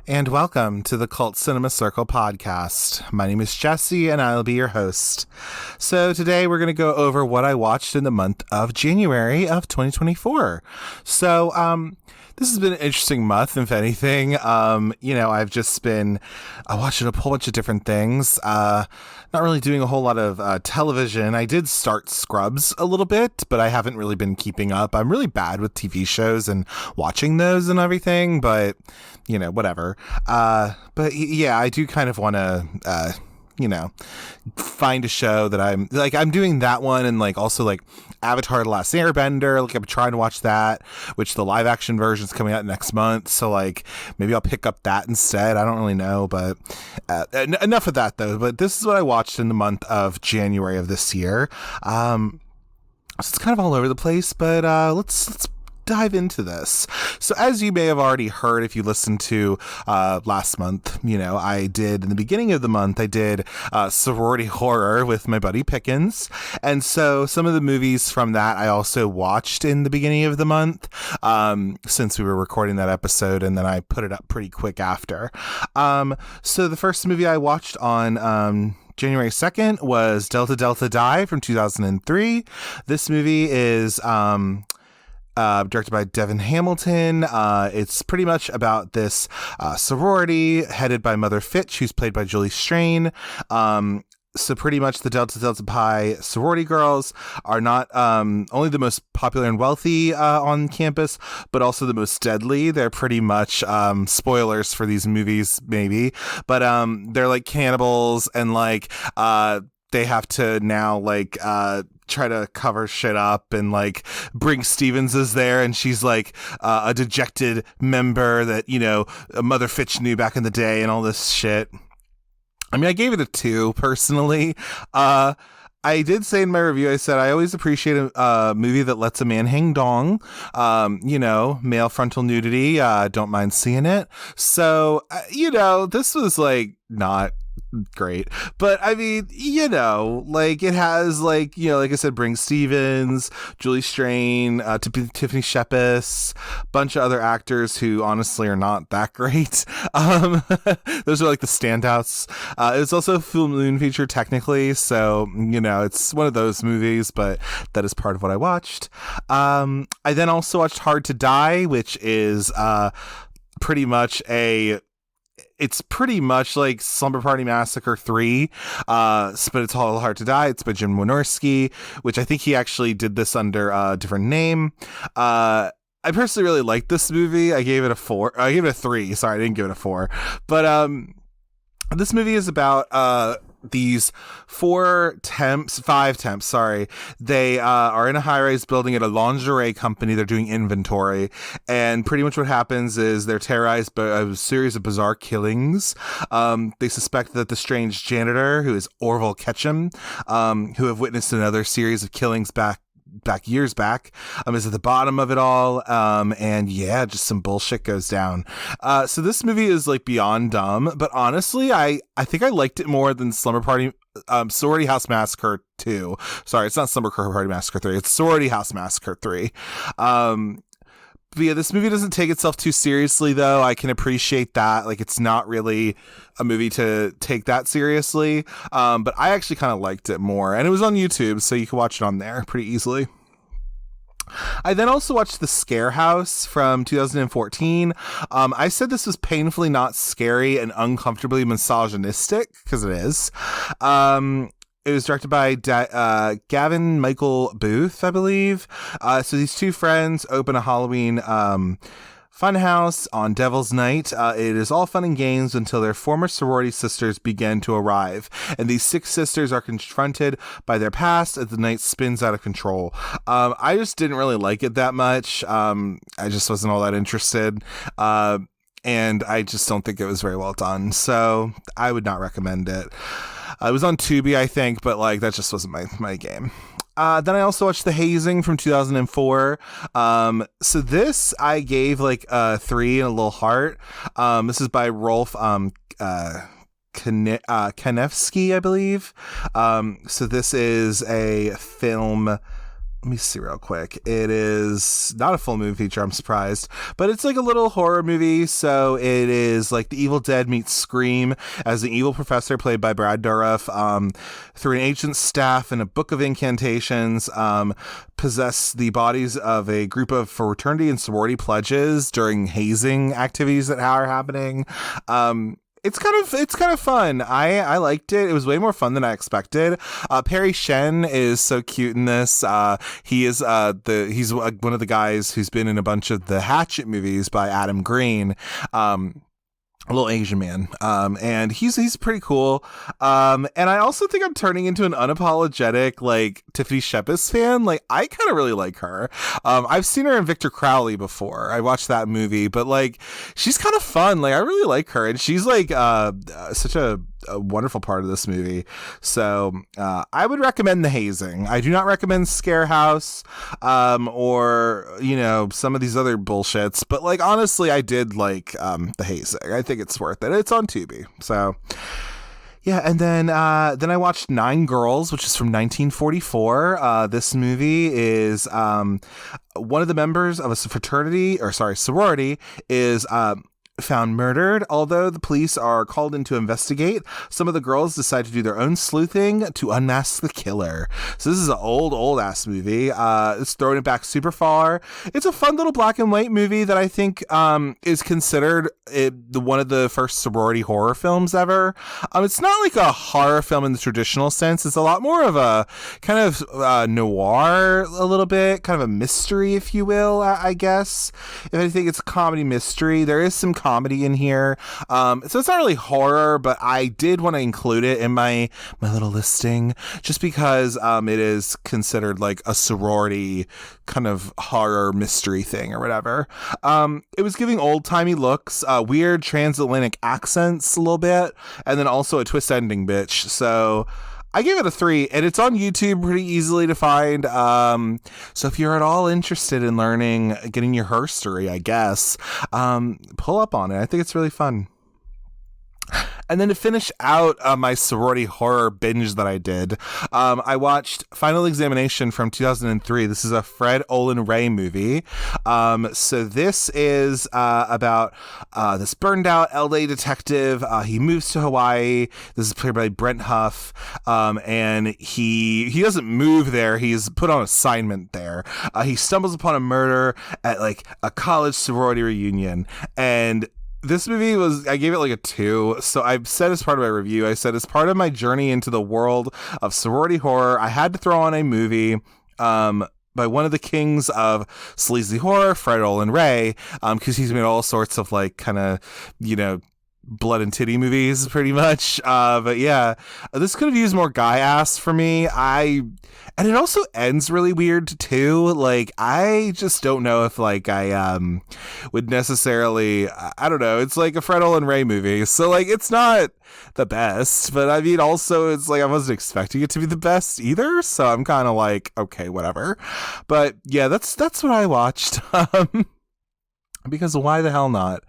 And welcome to the Cult Cinema Circle podcast. My name is Jesse, and I'll be your host. So today we're going to go over what I watched in the month of January of 2024. So, this has been an interesting month, if anything. I've just been watching a whole bunch of different things. Not really doing a whole lot of television. I did start Scrubs a little bit, but I haven't really been keeping up. I'm really bad with TV shows and watching those and everything, but, whatever. But yeah, I do kind of want to, find a show that I'm doing that one, and also Avatar: The Last Airbender. I'm trying to watch that, which the live action version is coming out next month. So maybe I'll pick up that instead. I don't really know, but enough of that though. But this is what I watched in the month of January of this year. So it's kind of all over the place, but let's dive into this. So as you may have already heard, if you listened to last month, I did in the beginning of the month, I did sorority horror with my buddy Pickens. And so some of the movies from that I also watched in the beginning of the month, since we were recording that episode, and then I put it up pretty quick after. So the first movie I watched on January 2nd was Delta Delta Die from 2003. This movie is directed by Devin Hamilton. It's pretty much about this sorority headed by Mother Fitch, who's played by Julie Strain. So pretty much the Delta Delta Pi sorority girls are not only the most popular and wealthy on campus, but also the most deadly. They're pretty much spoilers for these movies, maybe, but they're like cannibals, and they have to now try to cover shit up, and Brink Stevens is there, and she's a dejected member that Mother Fitch knew back in the day and all this shit. I mean, I gave it a 2 personally. I did say in my review, I said I always appreciate a movie that lets a man hang dong. Male frontal nudity, don't mind seeing it. So this was not great, but I mean, it has like I said, Brink Stevens, Julie Strain, Tiffany Shepis, bunch of other actors who honestly are not that great. Those are the standouts. It's also a full moon feature technically, so it's one of those movies, but that is part of what I watched. I then also watched Hard to Die, which is pretty much like Slumber Party Massacre 3, but it's all Hard to Die. It's by Jim Wynorski, which I think he actually did this under a different name. I personally really liked this movie. I gave it a 4. I gave it a 3. Sorry, I didn't give it a 4. But this movie is about these 5 temps, sorry. They are in a high-rise building at a lingerie company. They're doing inventory, and pretty much what happens is they're terrorized by a series of bizarre killings. They suspect that the strange janitor, who is Orville Ketchum, who have witnessed another series of killings years back, is at the bottom of it all. And yeah, just some bullshit goes down. So this movie is beyond dumb, but honestly, I think I liked it more than Sorority House Massacre 2. Sorry, it's not Slumber Party Massacre 3. It's Sorority House Massacre 3. But yeah, this movie doesn't take itself too seriously, though. I can appreciate that. It's not really a movie to take that seriously. But I actually kind of liked it more. And it was on YouTube, so you can watch it on there pretty easily. I then also watched The Scare House from 2014. I said this was painfully not scary and uncomfortably misogynistic, because it is. It was directed by Gavin Michael Booth, I believe. So these two friends open a Halloween funhouse on Devil's Night. It is all fun and games until their former sorority sisters begin to arrive, and these 6 sisters are confronted by their past as the night spins out of control. I just didn't really like it that much. I just wasn't all that interested. And I just don't think it was very well done. So I would not recommend it. It was on Tubi, I think, but that just wasn't my game. Then I also watched The Hazing from 2004. So this I gave a 3 and a little heart. This is by Rolf Kanefsky, I believe. So this is a film let me see real quick. It is not a full movie feature, I'm surprised, but it's like a little horror movie. So it is like The Evil Dead meets Scream as an evil professor played by Brad Dourif, through an agent's staff and a book of incantations, possess the bodies of a group of fraternity and sorority pledges during hazing activities that are happening. It's kind of fun. I liked it. It was way more fun than I expected. Perry Shen is so cute in this. He is he's one of the guys who's been in a bunch of the Hatchet movies by Adam Green. A little Asian man. And he's pretty cool. And I also think I'm turning into an unapologetic, like, Tiffany Shepis fan. Like, I kind of really like her. I've seen her in Victor Crowley before. I watched that movie, but like, she's kind of fun. Like, I really like her. And she's like, such a wonderful part of this movie. So, I would recommend The Hazing. I do not recommend Scare House, or, you know, some of these other bullshits, but like, honestly, I did like, The Hazing. I think it's worth it. It's on Tubi. So yeah, and then I watched Nine Girls, which is from 1944. This movie is one of the members of a sorority is found murdered. Although the police are called in to investigate, some of the girls decide to do their own sleuthing to unmask the killer. So this is an old ass movie. It's throwing it back super far. It's a fun little black and white movie that I think is considered one of the first sorority horror films ever. It's not like a horror film in the traditional sense. It's a lot more of a kind of noir, a little bit, kind of a mystery, if you will, I guess. If I think it's a comedy mystery, there is some comedy in here. So it's not really horror, but I did want to include it in my little listing just because it is considered like a sorority kind of horror mystery thing or whatever. It was giving old-timey looks, weird transatlantic accents a little bit, and then also a twist ending, bitch. So I gave it a 3, and it's on YouTube, pretty easily to find. So if you're at all interested in learning, getting your herstory, I guess, pull up on it. I think it's really fun. And then to finish out my sorority horror binge that I did, I watched Final Examination from 2003. This is a Fred Olen Ray movie. So this is about this burned out LA detective. He moves to Hawaii. This is played by Brent Huff. And he doesn't move there. He's put on assignment there. He stumbles upon a murder at like a college sorority reunion, and this movie I gave it like a 2. So I said as part of my review, I said as part of my journey into the world of sorority horror, I had to throw on a movie by one of the kings of sleazy horror, Fred Olen Ray, because he's made all sorts of like kind of, you know, blood and titty movies pretty much. But yeah, this could have used more guy ass for me. And it also ends really weird too. Like, I just don't know if like I would necessarily, I don't know. It's like a Fred Olen Ray movie. So like, it's not the best, but I mean, also it's like, I wasn't expecting it to be the best either. So I'm kind of like, okay, whatever. But yeah, that's what I watched. Because why the hell not?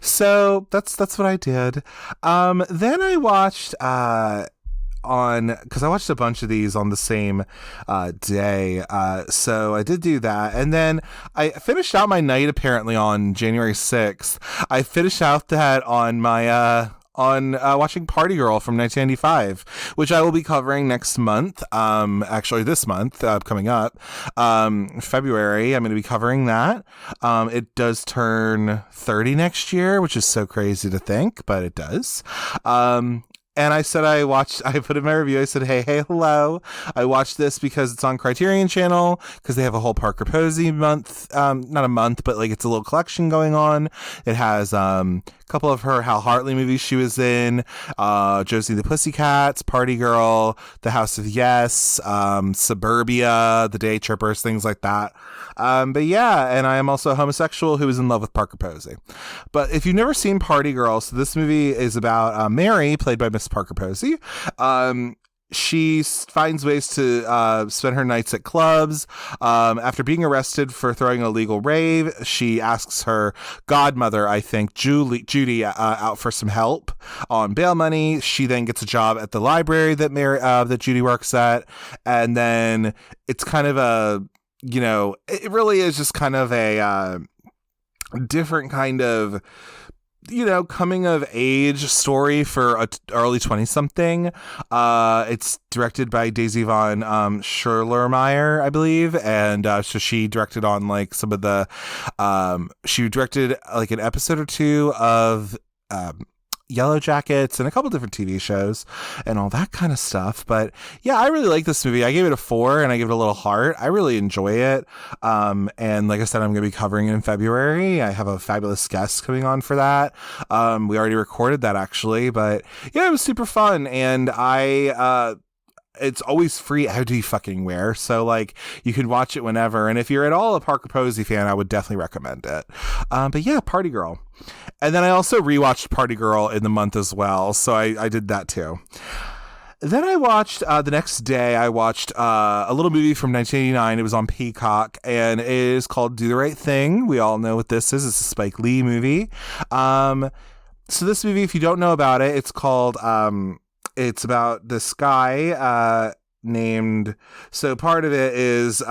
So that's what I did. Then I watched because I watched a bunch of these on the same day. So I did do that. And then I finished out my night apparently on January 6th. I finished out that on my watching Party Girl from 1995, which I will be covering next month. Actually this month, coming up, February, I'm going to be covering that. It does turn 30 next year, which is so crazy to think, but it does. And I said I put in my review, I said, hey, hello. I watched this because it's on Criterion Channel, because they have a whole Parker Posey month, not a month, but like it's a little collection going on. It has a couple of her Hal Hartley movies she was in, Josie the Pussycats, Party Girl, The House of Yes, Suburbia, The Day Trippers, things like that. But yeah, and I am also a homosexual who is in love with Parker Posey. But if you've never seen Party Girl, so this movie is about Mary, played by Miss Parker Posey. She finds ways to spend her nights at clubs. After being arrested for throwing a legal rave, she asks her godmother, I think, Judy, out for some help on bail money. She then gets a job at the library that Judy works at, and then it's kind of it really is just kind of a different kind of coming of age story for a early 20-something. It's directed by Daisy von Schurlermeyer, I believe. And so she directed on like some of the, she directed like an episode or two of Yellow Jackets and a couple different TV shows and all that kind of stuff. But yeah, I really like this movie. I gave it a 4 and I gave it a little heart. I really enjoy it. And like I said, I'm going to be covering it in February. I have a fabulous guest coming on for that. We already recorded that actually, but yeah, it was super fun. And it's always free Audi fucking wear, so like you can watch it whenever. And if you're at all a Parker Posey fan, I would definitely recommend it. But yeah, Party Girl. And then I also rewatched Party Girl in the month as well, so I did that too. Then I watched the next day. I watched a little movie from 1989. It was on Peacock, and it is called Do the Right Thing. We all know what this is. It's a Spike Lee movie. So this movie, if you don't know about it, it's called. It's about this guy named. So part of it is.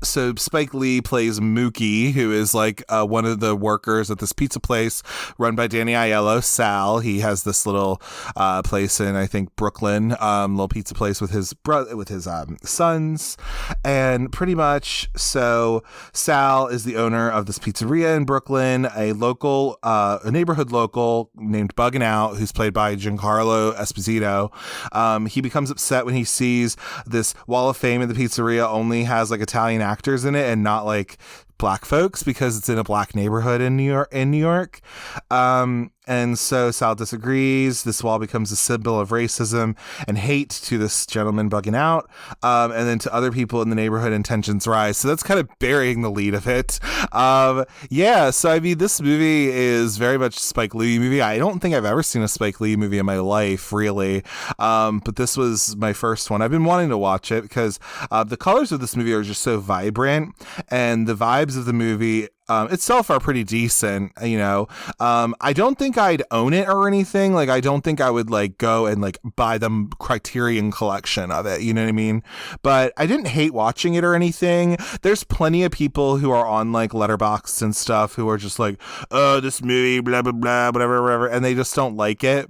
So Spike Lee plays Mookie, who is like one of the workers at this pizza place run by Danny Aiello, Sal. He has this little place in, I think, Brooklyn, little pizza place with his sons. And pretty much, so Sal is the owner of this pizzeria in Brooklyn, a neighborhood local named Buggin' Out, who's played by Giancarlo Esposito. He becomes upset when he sees this Wall of Fame in the pizzeria only has like Italian actors in it and not like black folks because it's in a black neighborhood in New York. And so Sal disagrees. This wall becomes a symbol of racism and hate to this gentleman Bugging Out. And then to other people in the neighborhood, and tensions rise. So that's kind of burying the lead of it. Yeah. So, I mean, this movie is very much a Spike Lee movie. I don't think I've ever seen a Spike Lee movie in my life, really. But this was my first one. I've been wanting to watch it because the colors of this movie are just so vibrant, and the vibes of the movie itself are pretty decent, you know. I don't think I'd own it or anything. Like, I don't think I would like go and like buy the Criterion collection of it, you know what I mean? But I didn't hate watching it or anything. There's plenty of people who are on like Letterboxd and stuff who are just like, oh, this movie, blah, blah, blah, whatever, and they just don't like it.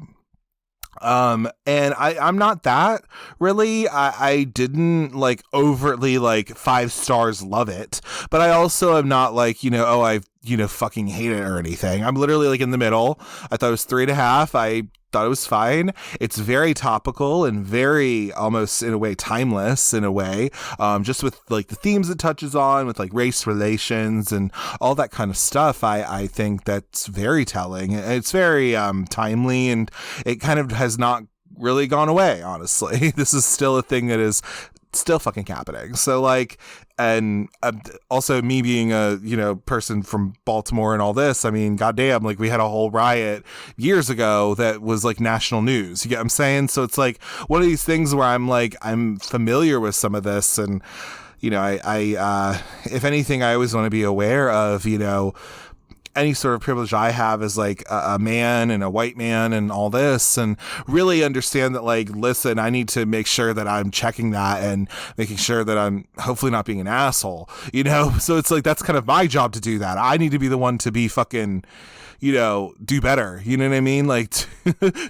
And I'm not that really. I didn't like overtly like 5 stars love it, but I also am not like, you know, oh, I, you know, fucking hate it or anything. I'm literally like in the middle. I thought it was 3.5. I thought it was fine. It's very topical and very almost in a way timeless in a way, just with like the themes it touches on with like race relations and all that kind of stuff. I think that's very telling. It's very timely, and it kind of has not really gone away, honestly. This is still a thing that is still fucking happening. So like, and also me being a, you know, person from Baltimore and all this, I mean, goddamn, like we had a whole riot years ago that was like national news. You get what I'm saying? So it's like one of these things where I'm like, I'm familiar with some of this, and, you know, I if anything, I always want to be aware of, you know, any sort of privilege I have as like a man and a white man and all this, and really understand that, like, listen, I need to make sure that I'm checking that and making sure that I'm hopefully not being an asshole, you know? So it's like, that's kind of my job to do that. I need to be the one to be fucking, you know, do better. You know what I mean? Like,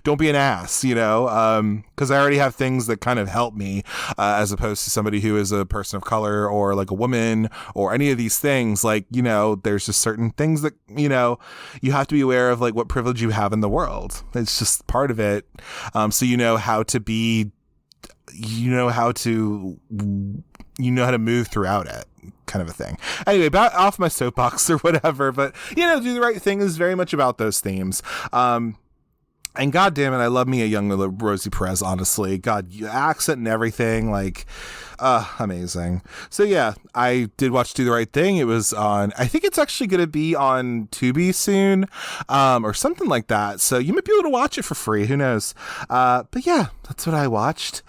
don't be an ass, you know? Because I already have things that kind of help me, as opposed to somebody who is a person of color or like a woman or any of these things. Like, you know, there's just certain things that, you know, you have to be aware of, like what privilege you have in the world. It's just part of it. So you know how to be, you know how to move throughout it, kind of a thing. Anyway, about off my soapbox or whatever, but, you know, Do the Right Thing is very much about those themes. And God damn it, I love me a young Rosie Perez, honestly. God, accent and everything, like, amazing. So yeah, I did watch Do the Right Thing. It was on, I think it's actually going to be on Tubi soon, or something like that. So you might be able to watch it for free. Who knows? But yeah, that's what I watched.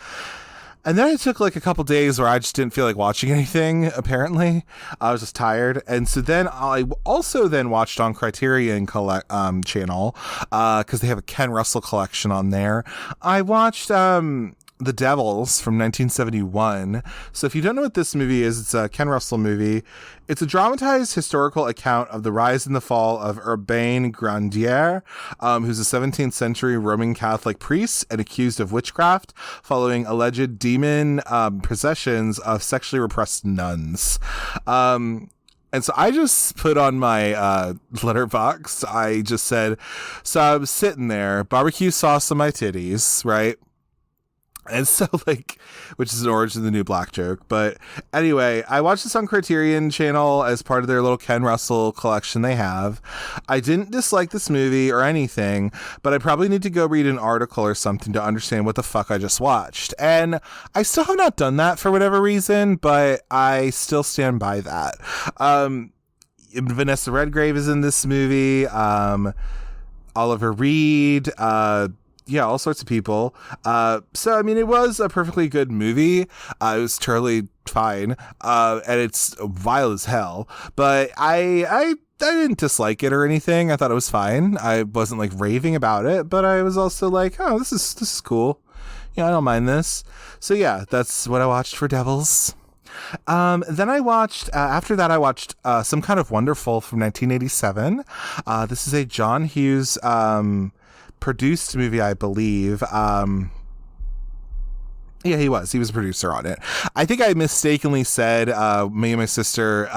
And then I took like a couple days where I just didn't feel like watching anything, apparently. I was just tired. And so then I also then watched on Criterion channel, because they have a Ken Russell collection on there. I watched the The Devils from 1971. So if you don't know what this movie is, it's a Ken Russell movie. It's a dramatized historical account of the rise and the fall of Urbain Grandier, who's a 17th century Roman Catholic priest and accused of witchcraft following alleged demon possessions of sexually repressed nuns. And so I just put on my letterbox, I just said, so I was sitting there, barbecue sauce on my titties, right? And so, like, which is an Orange is the New Black joke. But anyway, I watched this on Criterion Channel as part of their little Ken Russell collection they have. I didn't dislike this movie or anything, but I probably need to go read an article or something to understand what the fuck I just watched. And I still have not done that for whatever reason, but I still stand by that. Vanessa Redgrave is in this movie. Oliver Reed, yeah, all sorts of people. So, I mean, it was a perfectly good movie. It was totally fine. And it's vile as hell. But I didn't dislike it or anything. I thought it was fine. I wasn't like raving about it, but I was also like, oh, this is cool. Yeah, I don't mind this. So yeah, that's what I watched for Devils. Then I watched, after that I watched Some Kind of Wonderful from 1987. This is a John Hughes produced movie, I believe. Yeah, he was a producer on it. I think I mistakenly said, me and my sister,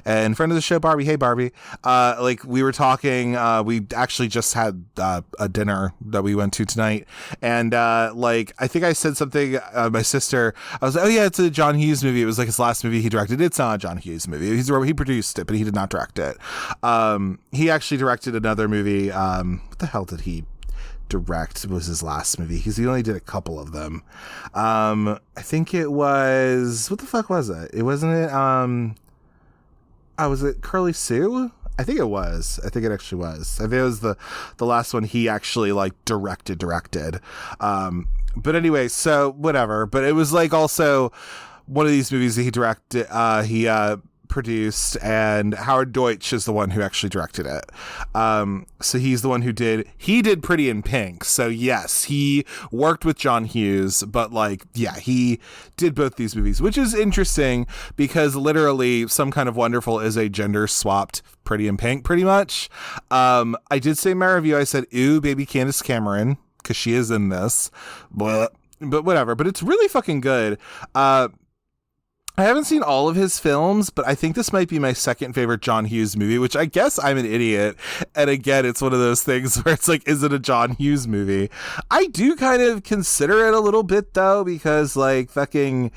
and friend of the show, Barbie. Hey, Barbie. Like we were talking, we actually just had, a dinner that we went to tonight. And, like, I think I said something, my sister, I was like, oh yeah, it's a John Hughes movie. It was like his last movie he directed. It's not a John Hughes movie. He produced it, but he did not direct it. He actually directed another movie. What the hell did he direct? Was his last movie? He only did a couple of them. I think it was, what the fuck was it? It wasn't it. Was it Curly Sue? I think it was. I think it actually was. I think it was the last one he actually like directed. But anyway, so whatever. But it was like also one of these movies that he directed. He produced, and Howard Deutsch is the one who actually directed it. So he's the one who did Pretty in Pink. So yes, he worked with John Hughes, but like, yeah, he did both these movies, which is interesting because literally Some Kind of Wonderful is a gender swapped Pretty in Pink, pretty much. I did say in my review, I said, ooh, baby Candace Cameron, because she is in this, but whatever. But it's really fucking good. I haven't seen all of his films, but I think this might be my second favorite John Hughes movie, which I guess I'm an idiot. And again, it's one of those things where it's like, is it a John Hughes movie? I do kind of consider it a little bit, though, because like fucking,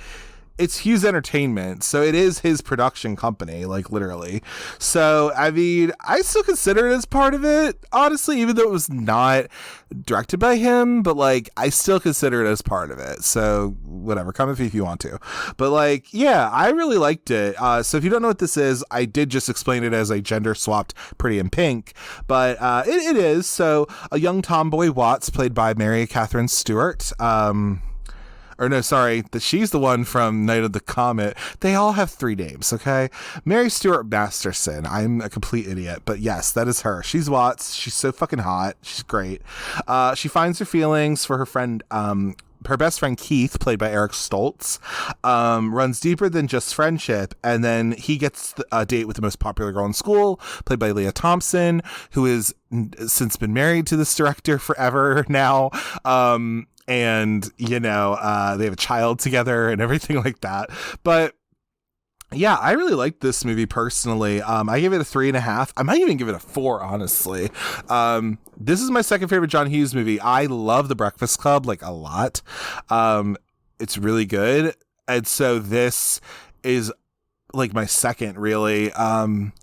it's Hughes Entertainment, so it is his production company, like literally. So, I mean, I still consider it as part of it, honestly, even though it was not directed by him, but like, I still consider it as part of it. So, whatever, comment if you want to. But like, yeah, I really liked it. So if you don't know what this is, I did just explain it as a gender swapped Pretty in Pink, but it is. So, a young tomboy Watts, played by Mary Catherine Stewart, or no, sorry, she's the one from Night of the Comet. They all have three names, okay? Mary Stuart Masterson. I'm a complete idiot, but yes, that is her. She's Watts. She's so fucking hot. She's great. She finds her feelings for her friend, her best friend Keith, played by Eric Stoltz, runs deeper than just friendship, and then he gets a date with the most popular girl in school, played by Leah Thompson, who has since been married to this director forever now. And, you know, they have a child together and everything like that. But yeah, I really liked this movie personally. I gave it a 3.5. I might even give it a 4, honestly. This is my second favorite John Hughes movie. I love The Breakfast Club, like, a lot. It's really good. And so this is like my second, really. And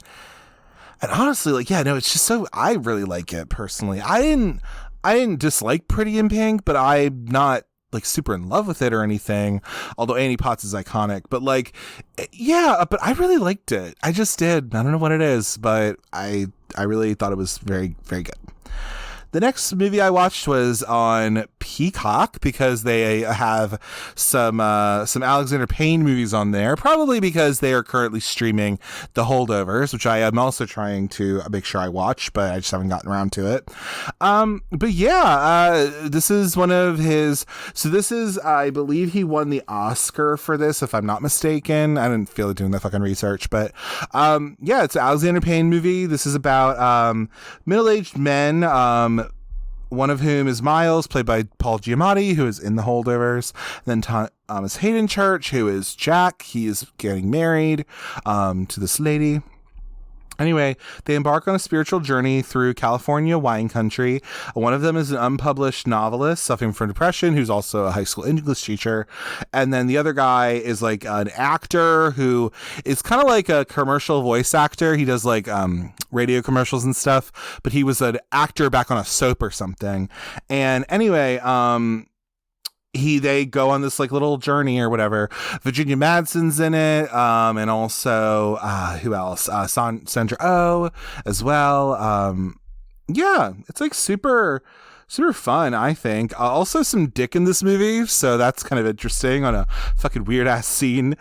honestly, like, yeah, no, it's just so, I really like it personally. I didn't dislike Pretty in Pink, but I'm not like super in love with it or anything, although Annie Potts is iconic. But like, yeah, but I really liked it. I just did. I don't know what it is, but I really thought it was very, very good. The next movie I watched was on Peacock because they have some Alexander Payne movies on there, probably because they are currently streaming The Holdovers, which I am also trying to make sure I watch, but I just haven't gotten around to it. But yeah, this is one of his. So this is, I believe he won the Oscar for this, if I'm not mistaken. I didn't feel like doing that fucking research, but yeah, it's an Alexander Payne movie. This is about middle-aged men. One of whom is Miles, played by Paul Giamatti, who is in The Holdovers. Then Thomas Hayden Church, who is Jack. He is getting married to this lady. Anyway, they embark on a spiritual journey through California wine country. One of them is an unpublished novelist suffering from depression, who's also a high school English teacher. And then the other guy is like an actor who is kind of like a commercial voice actor. He does like radio commercials and stuff, but he was an actor back on a soap or something. And anyway, they go on this like little journey or whatever. Virginia Madsen's in it, and also who else? Sandra Oh as well. Yeah, it's like super fun, I think. Also some dick in this movie, so that's kind of interesting on a fucking weird ass scene.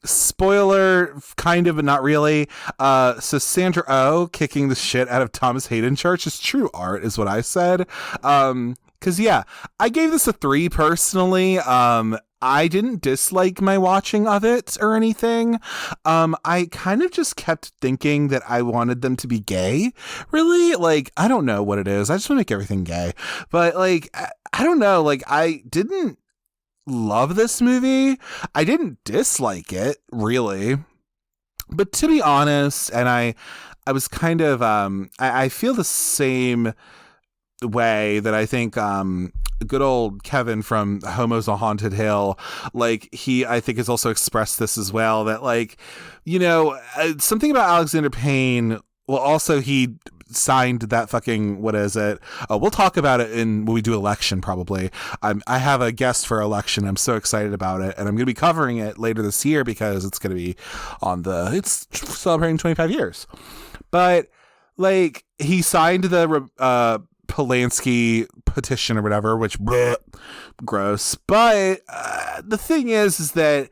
Spoiler, kind of, but not really. So Sandra Oh kicking the shit out of Thomas Hayden Church is true art, is what I said. Because, yeah, I gave this a 3 personally. I didn't dislike my watching of it or anything. I kind of just kept thinking that I wanted them to be gay. Really? Like, I don't know what it is. I just want to make everything gay. But, like, I don't know. Like, I didn't love this movie. I didn't dislike it, really. But to be honest, and I was kind of, I feel the same way that I think good old Kevin from Homos on Haunted Hill, like I think has also expressed this as well, that like, you know, something about Alexander Payne. Well, also he signed that fucking, what is it? We'll talk about it when we do Election, probably. I have a guest for Election. I'm so excited about it, and I'm going to be covering it later this year because it's going to be it's celebrating 25 years. But like, he signed the Polanski petition or whatever, which gross. But the thing is that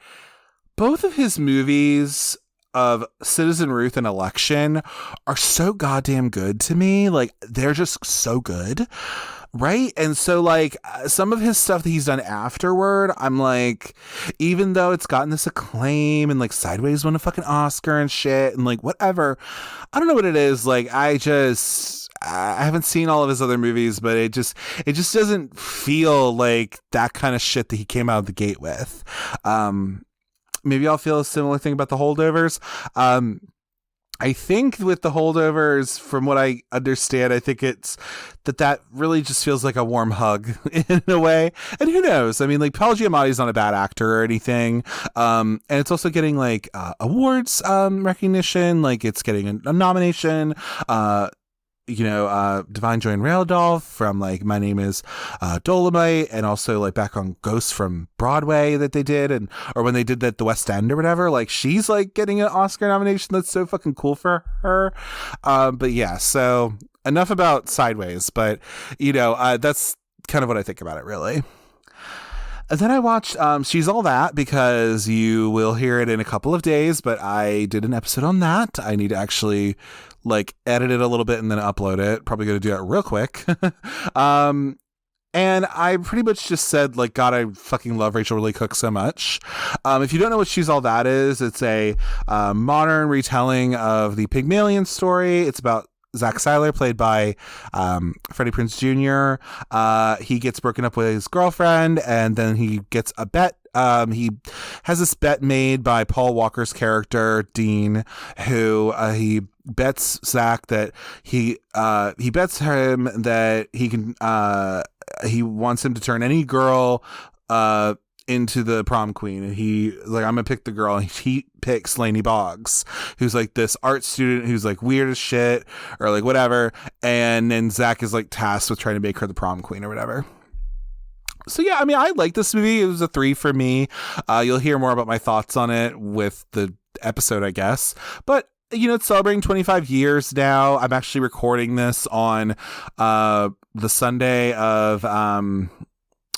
both of his movies of Citizen Ruth and Election are so goddamn good to me. Like, they're just so good, right? And so like some of his stuff that he's done afterward, I'm like, even though it's gotten this acclaim and like Sideways won a fucking Oscar and shit and like whatever, I don't know what it is. Like, I haven't seen all of his other movies, but it just doesn't feel like that kind of shit that he came out of the gate with. Maybe I'll feel a similar thing about The Holdovers. I think with The Holdovers, from what I understand, I think it's that really just feels like a warm hug in a way. And who knows? I mean, like, Paul Giamatti's not a bad actor or anything. And it's also getting like awards recognition. Like, it's getting a nomination. Divine Joy and Raildolph from like My Name is Dolomite, and also like back on Ghosts from Broadway that they did, or when they did that at the West End or whatever, like she's like getting an Oscar nomination. That's so fucking cool for her. But yeah, so enough about Sideways, but that's kind of what I think about it, really. And then I watched She's All That, because you will hear it in a couple of days, but I did an episode on that. I need to actually like edit it a little bit and then upload it. Probably going to do that real quick. And I pretty much just said, like, God, I fucking love Rachel Lee Cook so much. If you don't know what She's All That is, it's a modern retelling of the Pygmalion story. It's about Zach Seiler, played by Freddie Prinze Jr. He gets broken up with his girlfriend, and then he gets a bet. He has this bet made by Paul Walker's character, Dean, who he bets Zach that he bets him that he can he wants him to turn any girl into the prom queen, and he's like, I'm gonna pick the girl, and he picks Lainey Boggs, who's like this art student who's like weird as shit or like whatever, and then Zach is like tasked with trying to make her the prom queen or whatever. So yeah, I mean, I like this movie. It was a 3 for me. You'll hear more about my thoughts on it with the episode, I guess, but it's celebrating 25 years now. I'm actually recording this on the Sunday of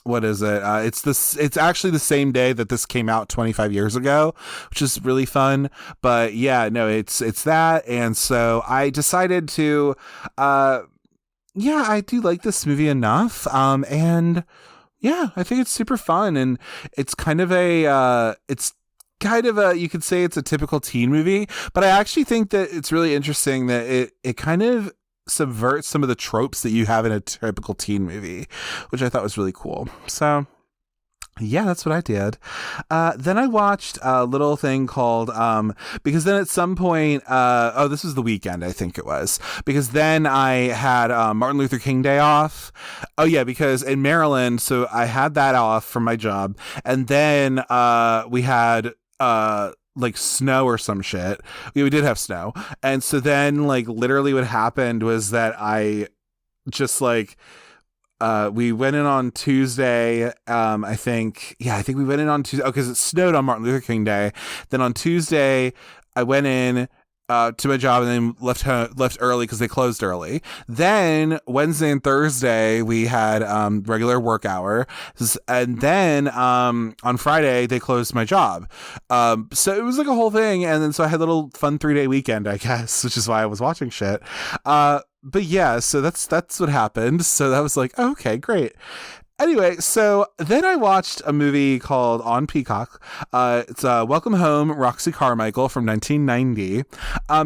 what is it? It's actually the same day that this came out 25 years ago, which is really fun. But yeah, no, it's that, and so I decided to, yeah, I do like this movie enough, and yeah, I think it's super fun, and it's kind of you could say it's a typical teen movie, but I actually think that it's really interesting that it kind of subverts some of the tropes that you have in a typical teen movie, which I thought was really cool. So yeah, that's what I did. Then I watched a little thing called, because then at some point, this was the weekend, I think it was, because then I had Martin Luther King Day off. Oh yeah, because in Maryland, so I had that off from my job, and then we had like snow or some shit. We did have snow. And so then like literally what happened was that I just like, we went in on Tuesday. I think we went in on Tuesday. Oh, cause it snowed on Martin Luther King Day. Then on Tuesday I went in to my job and then left early because they closed early. Then Wednesday and Thursday we had regular work hour, and then on Friday they closed my job. So it was like a whole thing, and then so I had a little fun 3-day weekend, I guess, which is why I was watching shit. But yeah, so that's what happened. So that was like, oh, okay, great. Anyway, so then I watched a movie called On Peacock. It's Welcome Home, Roxy Carmichael from 1990.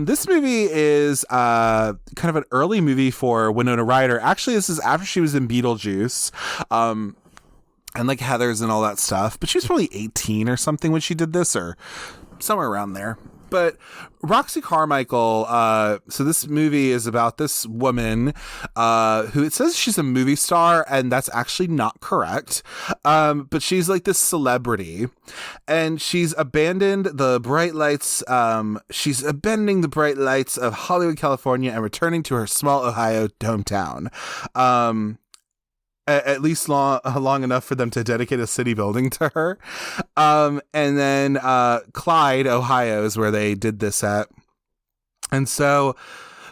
This movie is kind of an early movie for Winona Ryder. Actually, this is after she was in Beetlejuice. And like Heathers and all that stuff. But she was probably 18 or something when she did this, or somewhere around there. But Roxy Carmichael, so this movie is about this woman who, it says she's a movie star, and that's actually not correct. But she's like this celebrity, and she's abandoning the bright lights of Hollywood, California, and returning to her small Ohio hometown. At least long enough for them to dedicate a city building to her. And then Clyde, Ohio is where they did this at. And so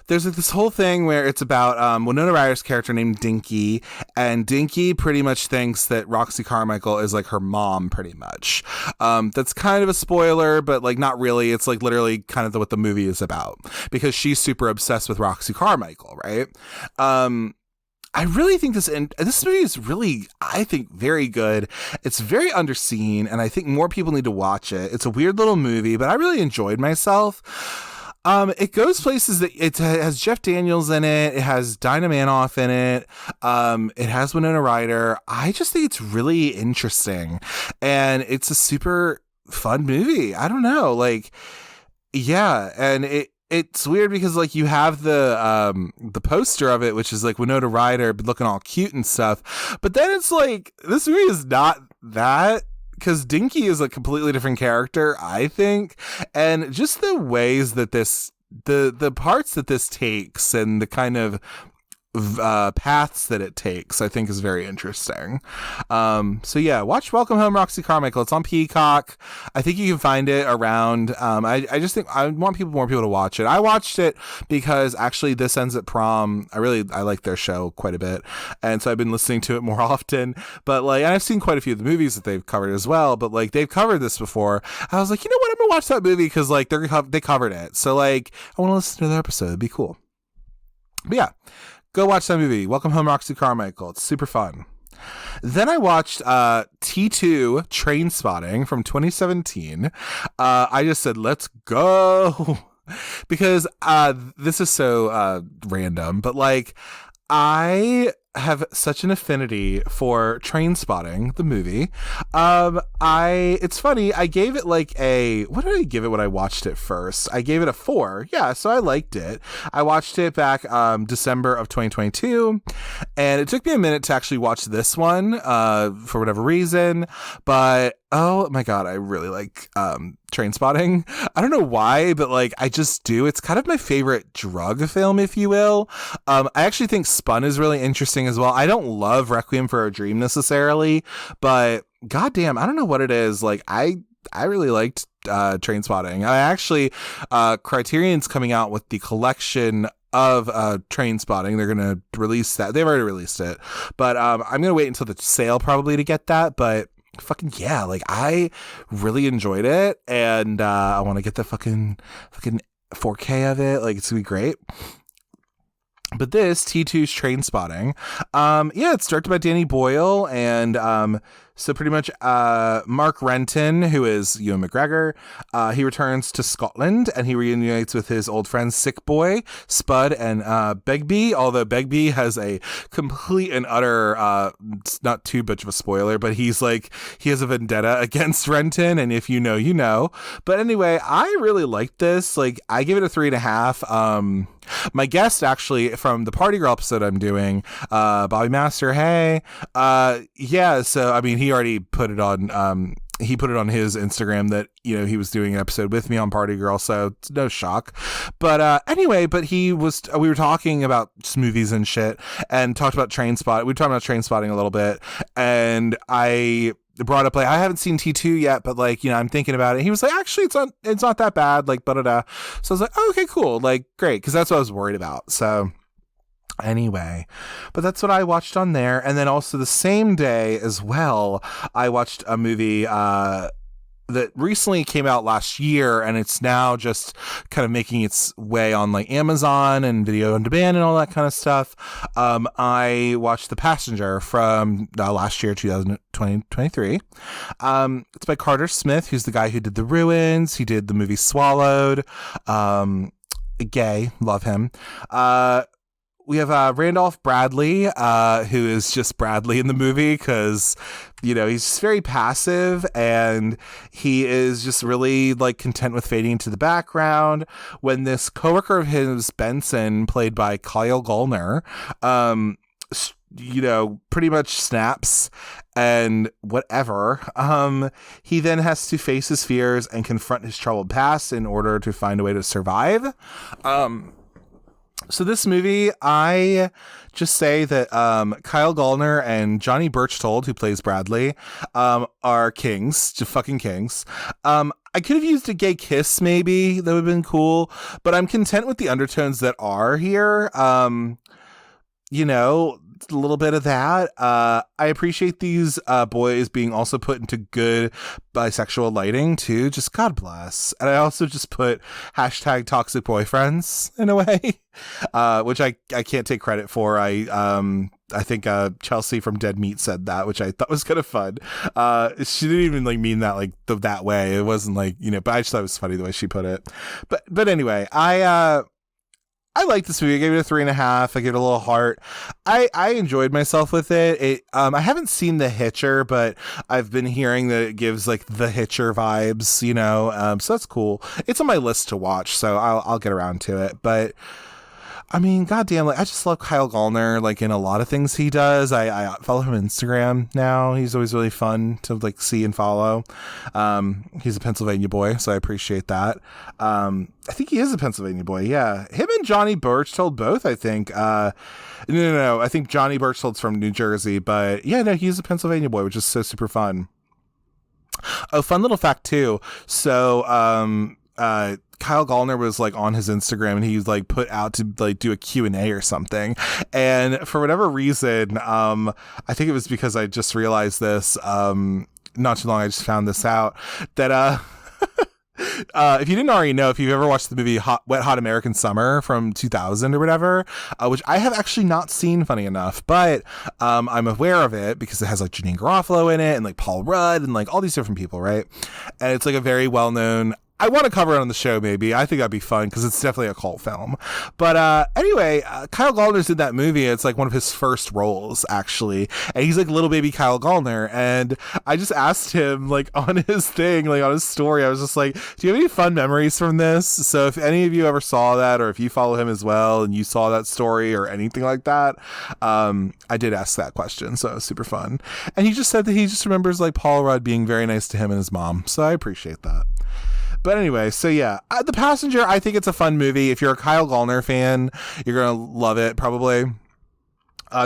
there's like this whole thing where it's about Winona Ryder's character named Dinky, and Dinky pretty much thinks that Roxy Carmichael is like her mom, pretty much. That's kind of a spoiler, but like not really. It's like literally kind of what the movie is about, because she's super obsessed with Roxy Carmichael, right? I really think this movie is really, I think, very good. It's very underseen, and I think more people need to watch it. It's a weird little movie, but I really enjoyed myself. It goes places that it has Jeff Daniels in it. It has Dinah Manoff in it. It has Winona Ryder. I just think it's really interesting, and it's a super fun movie. I don't know, like, yeah, and it's weird because like you have the poster of it, which is like Winona Ryder looking all cute and stuff, but then it's like this movie is not that, because Dinky is a completely different character, I think, and just the ways that the parts that this takes and the kind of paths that it takes, I think is very interesting. So yeah, watch Welcome Home, Roxy Carmichael. It's on Peacock. I think you can find it around. I just think I want more people to watch it. I watched it because actually This Ends at Prom, I like their show quite a bit, and so I've been listening to it more often. But like, and I've seen quite a few of the movies that they've covered as well, but like they've covered this before. I was like, you know what, I'm gonna watch that movie because like they covered it, so like I want to listen to their episode. It'd be cool. But yeah, go watch that movie, Welcome Home, Roxy Carmichael. It's super fun. Then I watched T2 Trainspotting from 2017. I just said, let's go. Because this is so random, but like I have such an affinity for Trainspotting, the movie. It's funny, I gave it like what did I give it when I watched it first? I gave it a 4. Yeah, so I liked it. I watched it back December of 2022, and it took me a minute to actually watch this one for whatever reason, but oh my god, I really like Trainspotting. I don't know why, but like I just do. It's kind of my favorite drug film, if you will. I actually think Spun is really interesting as well. I don't love Requiem for a Dream necessarily, but goddamn, I don't know what it is. Like I really liked Trainspotting. I actually Criterion's coming out with the collection Train Spotting. They're gonna release that. They've already released it, but I'm gonna wait until the sale probably to get that. But fucking yeah, like I really enjoyed it, and I want to get the fucking 4K of it. Like it's gonna be great. But this T2's Train Spotting, it's directed by Danny Boyle, and so pretty much Mark Renton, who is Ewan McGregor, he returns to Scotland and he reunites with his old friends Sick Boy, Spud, and Begbie, although Begbie has a complete and utter, it's not too much of a spoiler, but he has a vendetta against Renton, and if you know, you know. But anyway, I really liked this. Like, I give it a 3.5. My guest, actually, from the Party Girl episode I'm doing, Bobby Master, hey, so I mean, he already put it on, he put it on his Instagram that, you know, he was doing an episode with me on Party Girl, so it's no shock. But anyway, we were talking about movies and shit, and talked about we were talking about Train Spotting a little bit, and I brought up, like, I haven't seen T2 yet, but, like, you know, I'm thinking about it. He was like, actually, it's not that bad, like, da. So I was like, oh, okay, cool, like, great, because that's what I was worried about. So anyway, but that's what I watched on there. And then also the same day as well, I watched a movie that recently came out last year, and it's now just kind of making its way on like Amazon and video on demand and all that kind of stuff. I watched The Passenger from last year, 2023. It's by Carter Smith, who's the guy who did The Ruins. He did the movie Swallowed. Gay, love him. We have Randolph Bradley, who is just Bradley in the movie because, you know, he's just very passive, and he is just really like content with fading into the background when this coworker of his, Benson, played by Kyle Gallner, you know, pretty much snaps and whatever. He then has to face his fears and confront his troubled past in order to find a way to survive. So this movie, I just say that Kyle Gallner and Johnny Birchtold, who plays Bradley, are kings, just fucking kings. I could have used a gay kiss, maybe. That would have been cool. But I'm content with the undertones that are here. You know, a little bit of that. I appreciate these boys being also put into good bisexual lighting too. Just God bless. And I also just put hashtag toxic boyfriends in a way, which I can't take credit for. I think Chelsea from Dead Meat said that, which I thought was kind of fun. She didn't even like mean that like that way. It wasn't like, you know, but I just thought it was funny the way she put it. But anyway, I like this movie. I gave it a 3.5. I gave it a little heart. I enjoyed myself with it. I haven't seen The Hitcher, but I've been hearing that it gives like The Hitcher vibes, you know. So that's cool. It's on my list to watch, so I'll get around to it. But I mean, goddamn, like I just love Kyle Gallner, like in a lot of things he does. I follow him on Instagram now. He's always really fun to like see and follow. He's a Pennsylvania boy, so I appreciate that. I think he is a Pennsylvania boy. Yeah, him and Johnny Birchtold both. I think. No. I think Johnny Birchtold's from New Jersey, but yeah, no, he's a Pennsylvania boy, which is so super fun. Oh, fun little fact too. So, Kyle Gallner was like on his Instagram, and he was like put out to like do a Q&A or something. And for whatever reason, I think it was because I just realized this, not too long, I just found this out that, if you didn't already know, if you've ever watched the movie Wet Hot American Summer from 2000 or whatever, which I have actually not seen, funny enough, but I'm aware of it because it has like Janine Garofalo in it and like Paul Rudd and like all these different people, right? And it's like a very well-known, I want to cover it on the show, maybe. I think that'd be fun because it's definitely a cult film. But anyway, Kyle Gallner's in that movie. It's like one of his first roles, actually. And he's like little baby Kyle Gallner. And I just asked him, like, on his thing, like on his story, I was just like, do you have any fun memories from this? So if any of you ever saw that, or if you follow him as well and you saw that story or anything like that, I did ask that question. So it was super fun. And he just said that he just remembers like Paul Rudd being very nice to him and his mom. So I appreciate that. But anyway, so yeah, The Passenger, I think it's a fun movie. If you're a Kyle Gallner fan, you're going to love it, probably.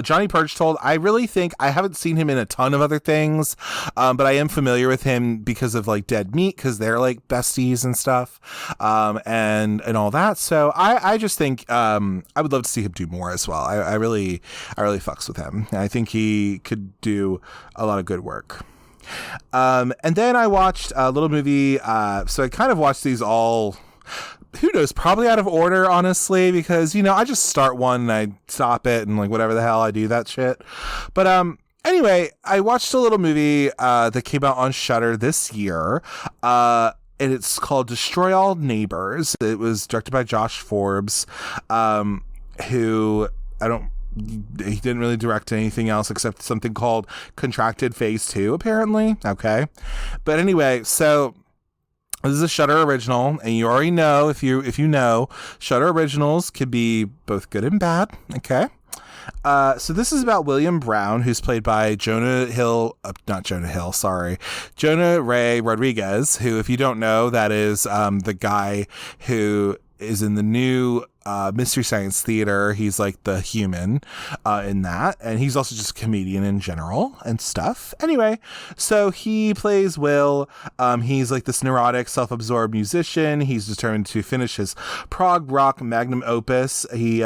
Johnny Perchtold, I really think I haven't seen him in a ton of other things, but I am familiar with him because of like Dead Meat, because they're like besties and stuff, and all that. So I just think I would love to see him do more as well. I really fucks with him. I think he could do a lot of good work. And then I watched a little movie. So I kind of watched these all, who knows, probably out of order, honestly, because, you know, I just start one and I stop it and like whatever the hell I do that shit. But anyway, I watched a little movie that came out on Shudder this year. And it's called Destroy All Neighbors. It was directed by Josh Forbes, who he didn't really direct anything else except something called Contracted Phase 2, apparently. Okay. But anyway, so this is a Shudder original, and you already know, if you know, Shudder originals can be both good and bad. Okay. So this is about William Brown, who's played by Jonah Ray Rodriguez, who, if you don't know, that is the guy who is in the new Mystery Science Theater. He's like the human in that, and he's also just a comedian in general and stuff. Anyway, so he plays Will. He's like this neurotic, self-absorbed musician. He's determined to finish his prog rock magnum opus. He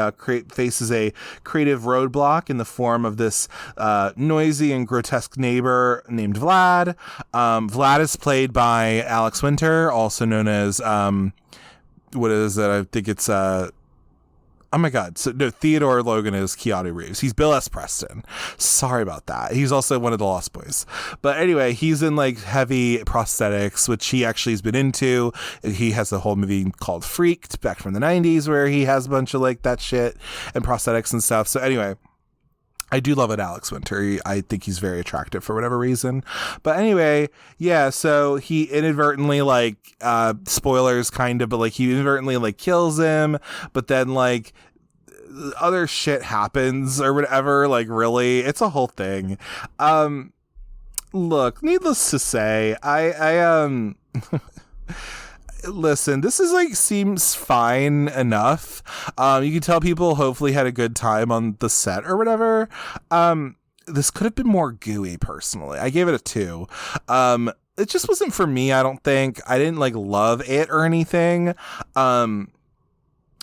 faces a creative roadblock in the form of this noisy and grotesque neighbor named Vlad. Vlad is played by Alex Winter, also known as what is it? I think it's oh my god. So no, Theodore Logan is Keanu Reeves. He's Bill S. Preston. Sorry about that. He's also one of the Lost Boys. But anyway, he's in like heavy prosthetics, which he actually has been into. He has a whole movie called Freaked back from the 90s where he has a bunch of like that shit and prosthetics and stuff. So anyway, I do love it, Alex Winter. I think he's very attractive for whatever reason. But anyway, yeah, so he inadvertently, like, spoilers kind of, but like he inadvertently like kills him, but then like other shit happens or whatever. Like, really, it's a whole thing. Look, needless to say, I listen, this is like seems fine enough. You can tell people hopefully had a good time on the set or whatever. This could have been more gooey, personally. I gave it a 2. It just wasn't for me, I don't think. I didn't like love it or anything. I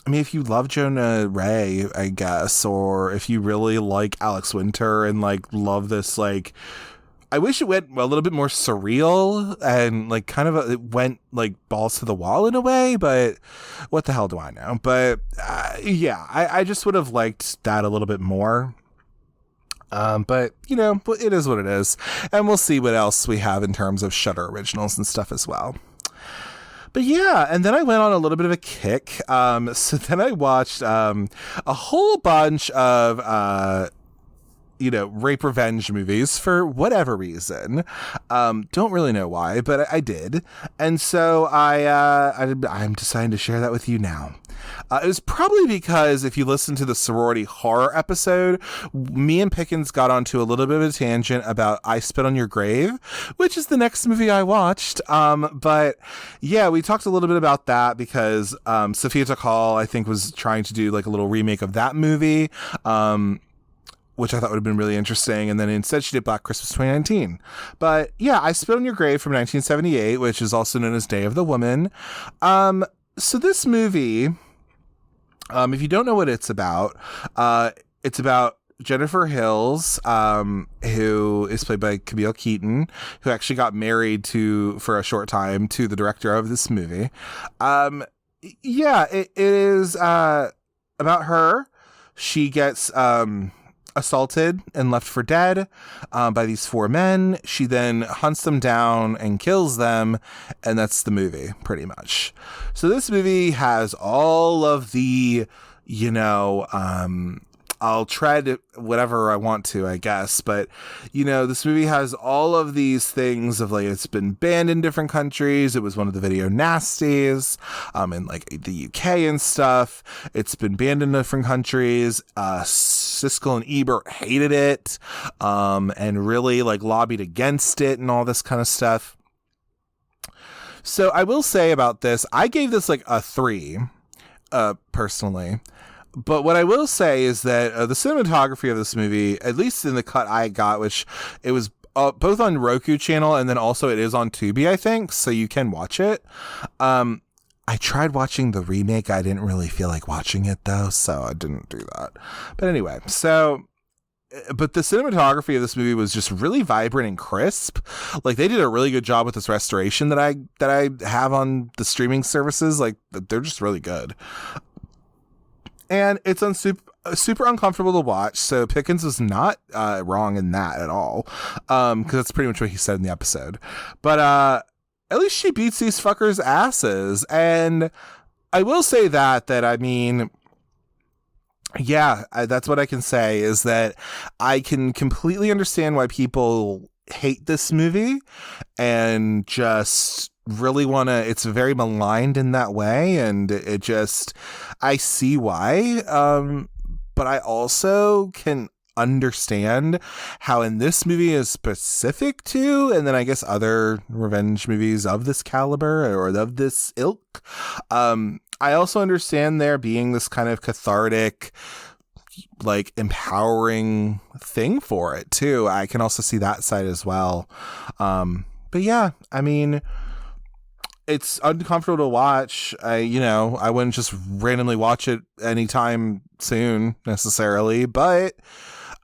mean, if you love Jonah Ray, I guess, or if you really like Alex Winter and like love this, like, I wish it went a little bit more surreal and like kind of it went like balls to the wall in a way, but what the hell do I know? But yeah, I just would have liked that a little bit more. But you know, it is what it is, and we'll see what else we have in terms of Shudder originals and stuff as well. But yeah, and then I went on a little bit of a kick. So then I watched a whole bunch of rape revenge movies for whatever reason. Don't really know why, but I did. And so I'm deciding to share that with you now. It was probably because if you listen to the sorority horror episode, me and Pickens got onto a little bit of a tangent about I Spit on Your Grave, which is the next movie I watched. But yeah, we talked a little bit about that because Sophia Takal, I think, was trying to do like a little remake of that movie. Which I thought would have been really interesting. And then instead she did Black Christmas 2019. But yeah, I Spit on Your Grave from 1978, which is also known as Day of the Woman. So this movie, if you don't know what it's about Jennifer Hills, who is played by Camille Keaton, who actually got married for a short time to the director of this movie. Yeah, it is about her. She gets assaulted and left for dead by these 4 men. She then hunts them down and kills them, and that's the movie pretty much. So this movie has all of the, I'll tread whatever I want to, I guess. But, this movie has all of these things of like, it's been banned in different countries. It was one of the video nasties in like the UK and stuff. It's been banned in different countries. Siskel and Ebert hated it and really like lobbied against it and all this kind of stuff. So I will say about this, I gave this like a 3 personally. But what I will say is that the cinematography of this movie, at least in the cut I got, which it was both on Roku channel and then also it is on Tubi, I think, so you can watch it. I tried watching the remake. I didn't really feel like watching it though, so I didn't do that. But anyway, but the cinematography of this movie was just really vibrant and crisp. Like they did a really good job with this restoration that I have on the streaming services. Like they're just really good. And it's super uncomfortable to watch. So Pickens was not wrong in that at all. Because that's pretty much what he said in the episode. But at least she beats these fuckers' asses. And I will say that I mean, yeah, that's what I can say is that I can completely understand why people hate this movie and just really want to, it's very maligned in that way, and it just, I see why, but I also can understand how in this movie is specific to, and then I guess other revenge movies of this caliber or of this ilk, I also understand there being this kind of cathartic, like empowering thing for it too. I can also see that side as well. But yeah, I mean, it's uncomfortable to watch. I wouldn't just randomly watch it anytime soon necessarily, but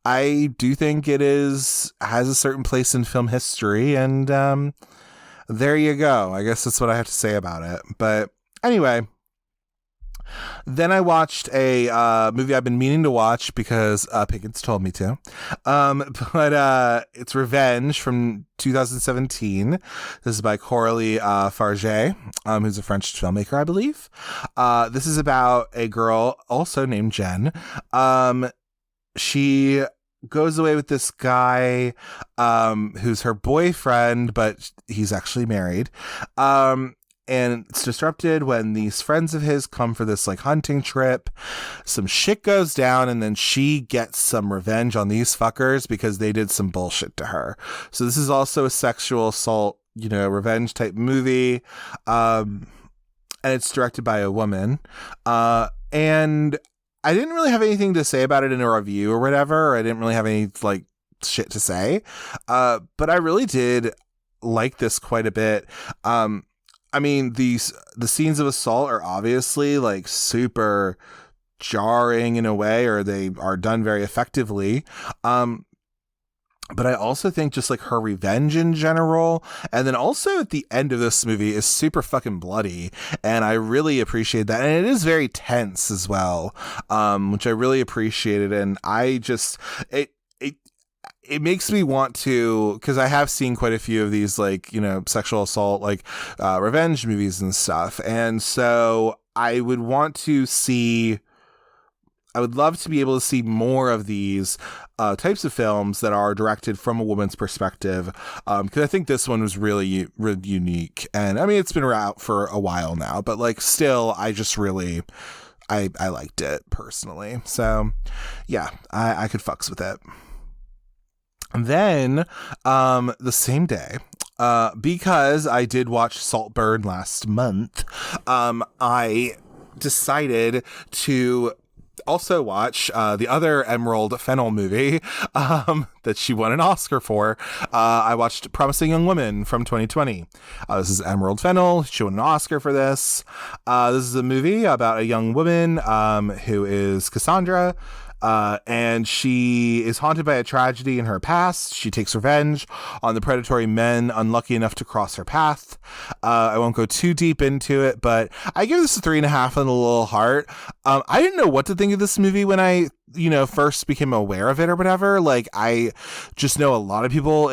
I do think it has a certain place in film history, and there you go. I guess that's what I have to say about it. But anyway, then I watched a movie I've been meaning to watch because Pickens told me to. But it's Revenge from 2017. This is by Coralie Farge, who's a French filmmaker, I believe. This is about a girl also named Jen. She goes away with this guy who's her boyfriend, but he's actually married. And it's disrupted when these friends of his come for this like hunting trip. Some shit goes down, and then she gets some revenge on these fuckers because they did some bullshit to her. So this is also a sexual assault, revenge type movie. And it's directed by a woman. And I didn't really have anything to say about it in a review or whatever. I didn't really have any like shit to say. But I really did like this quite a bit. I mean, the scenes of assault are obviously like super jarring in a way, or they are done very effectively. But I also think just like her revenge in general, and then also at the end of this movie is super fucking bloody, and I really appreciate that. And it is very tense as well, which I really appreciated. And I just, it makes me want to, because I have seen quite a few of these like, sexual assault, like revenge movies and stuff. And so I would love to be able to see more of these types of films that are directed from a woman's perspective. Because I think this one was really, really unique. And I mean, it's been out for a while now, but like still, I just really, I liked it personally. So yeah, I could fucks with it. And then the same day, because I did watch Saltburn last month, I decided to also watch the other Emerald Fennell movie that she won an Oscar for. I watched Promising Young Woman from 2020. This is Emerald Fennell. She won an Oscar for this. This is a movie about a young woman who is Cassandra. And she is haunted by a tragedy in her past. She takes revenge on the predatory men unlucky enough to cross her path. I won't go too deep into it, but I give this a 3.5 on the little heart. I didn't know what to think of this movie when I, first became aware of it or whatever. Like, I just know a lot of people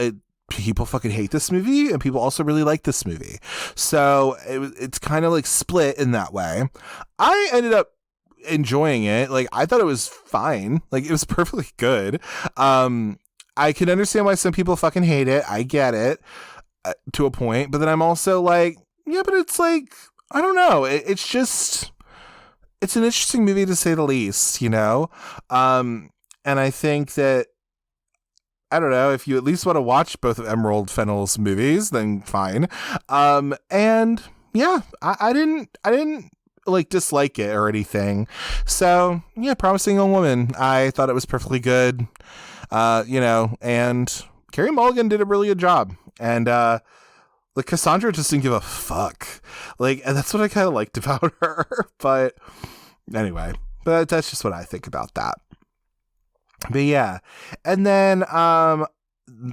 fucking hate this movie, and people also really like this movie. So it's kind of like split in that way. I ended up enjoying it. Like, I thought it was fine. Like, it was perfectly good. I can understand why some people fucking hate it. I get it to a point, but then I'm also like, yeah, but it's like, I don't know. It's just, it's an interesting movie to say the least, and I think that, I don't know, if you at least want to watch both of Emerald Fennell's movies, then fine. And yeah, I didn't like dislike it or anything. So yeah, Promising Young Woman. I thought it was perfectly good. And Carey Mulligan did a really good job. And like Cassandra just didn't give a fuck. Like, and that's what I kind of liked about her. But anyway, that's just what I think about that. But yeah, and then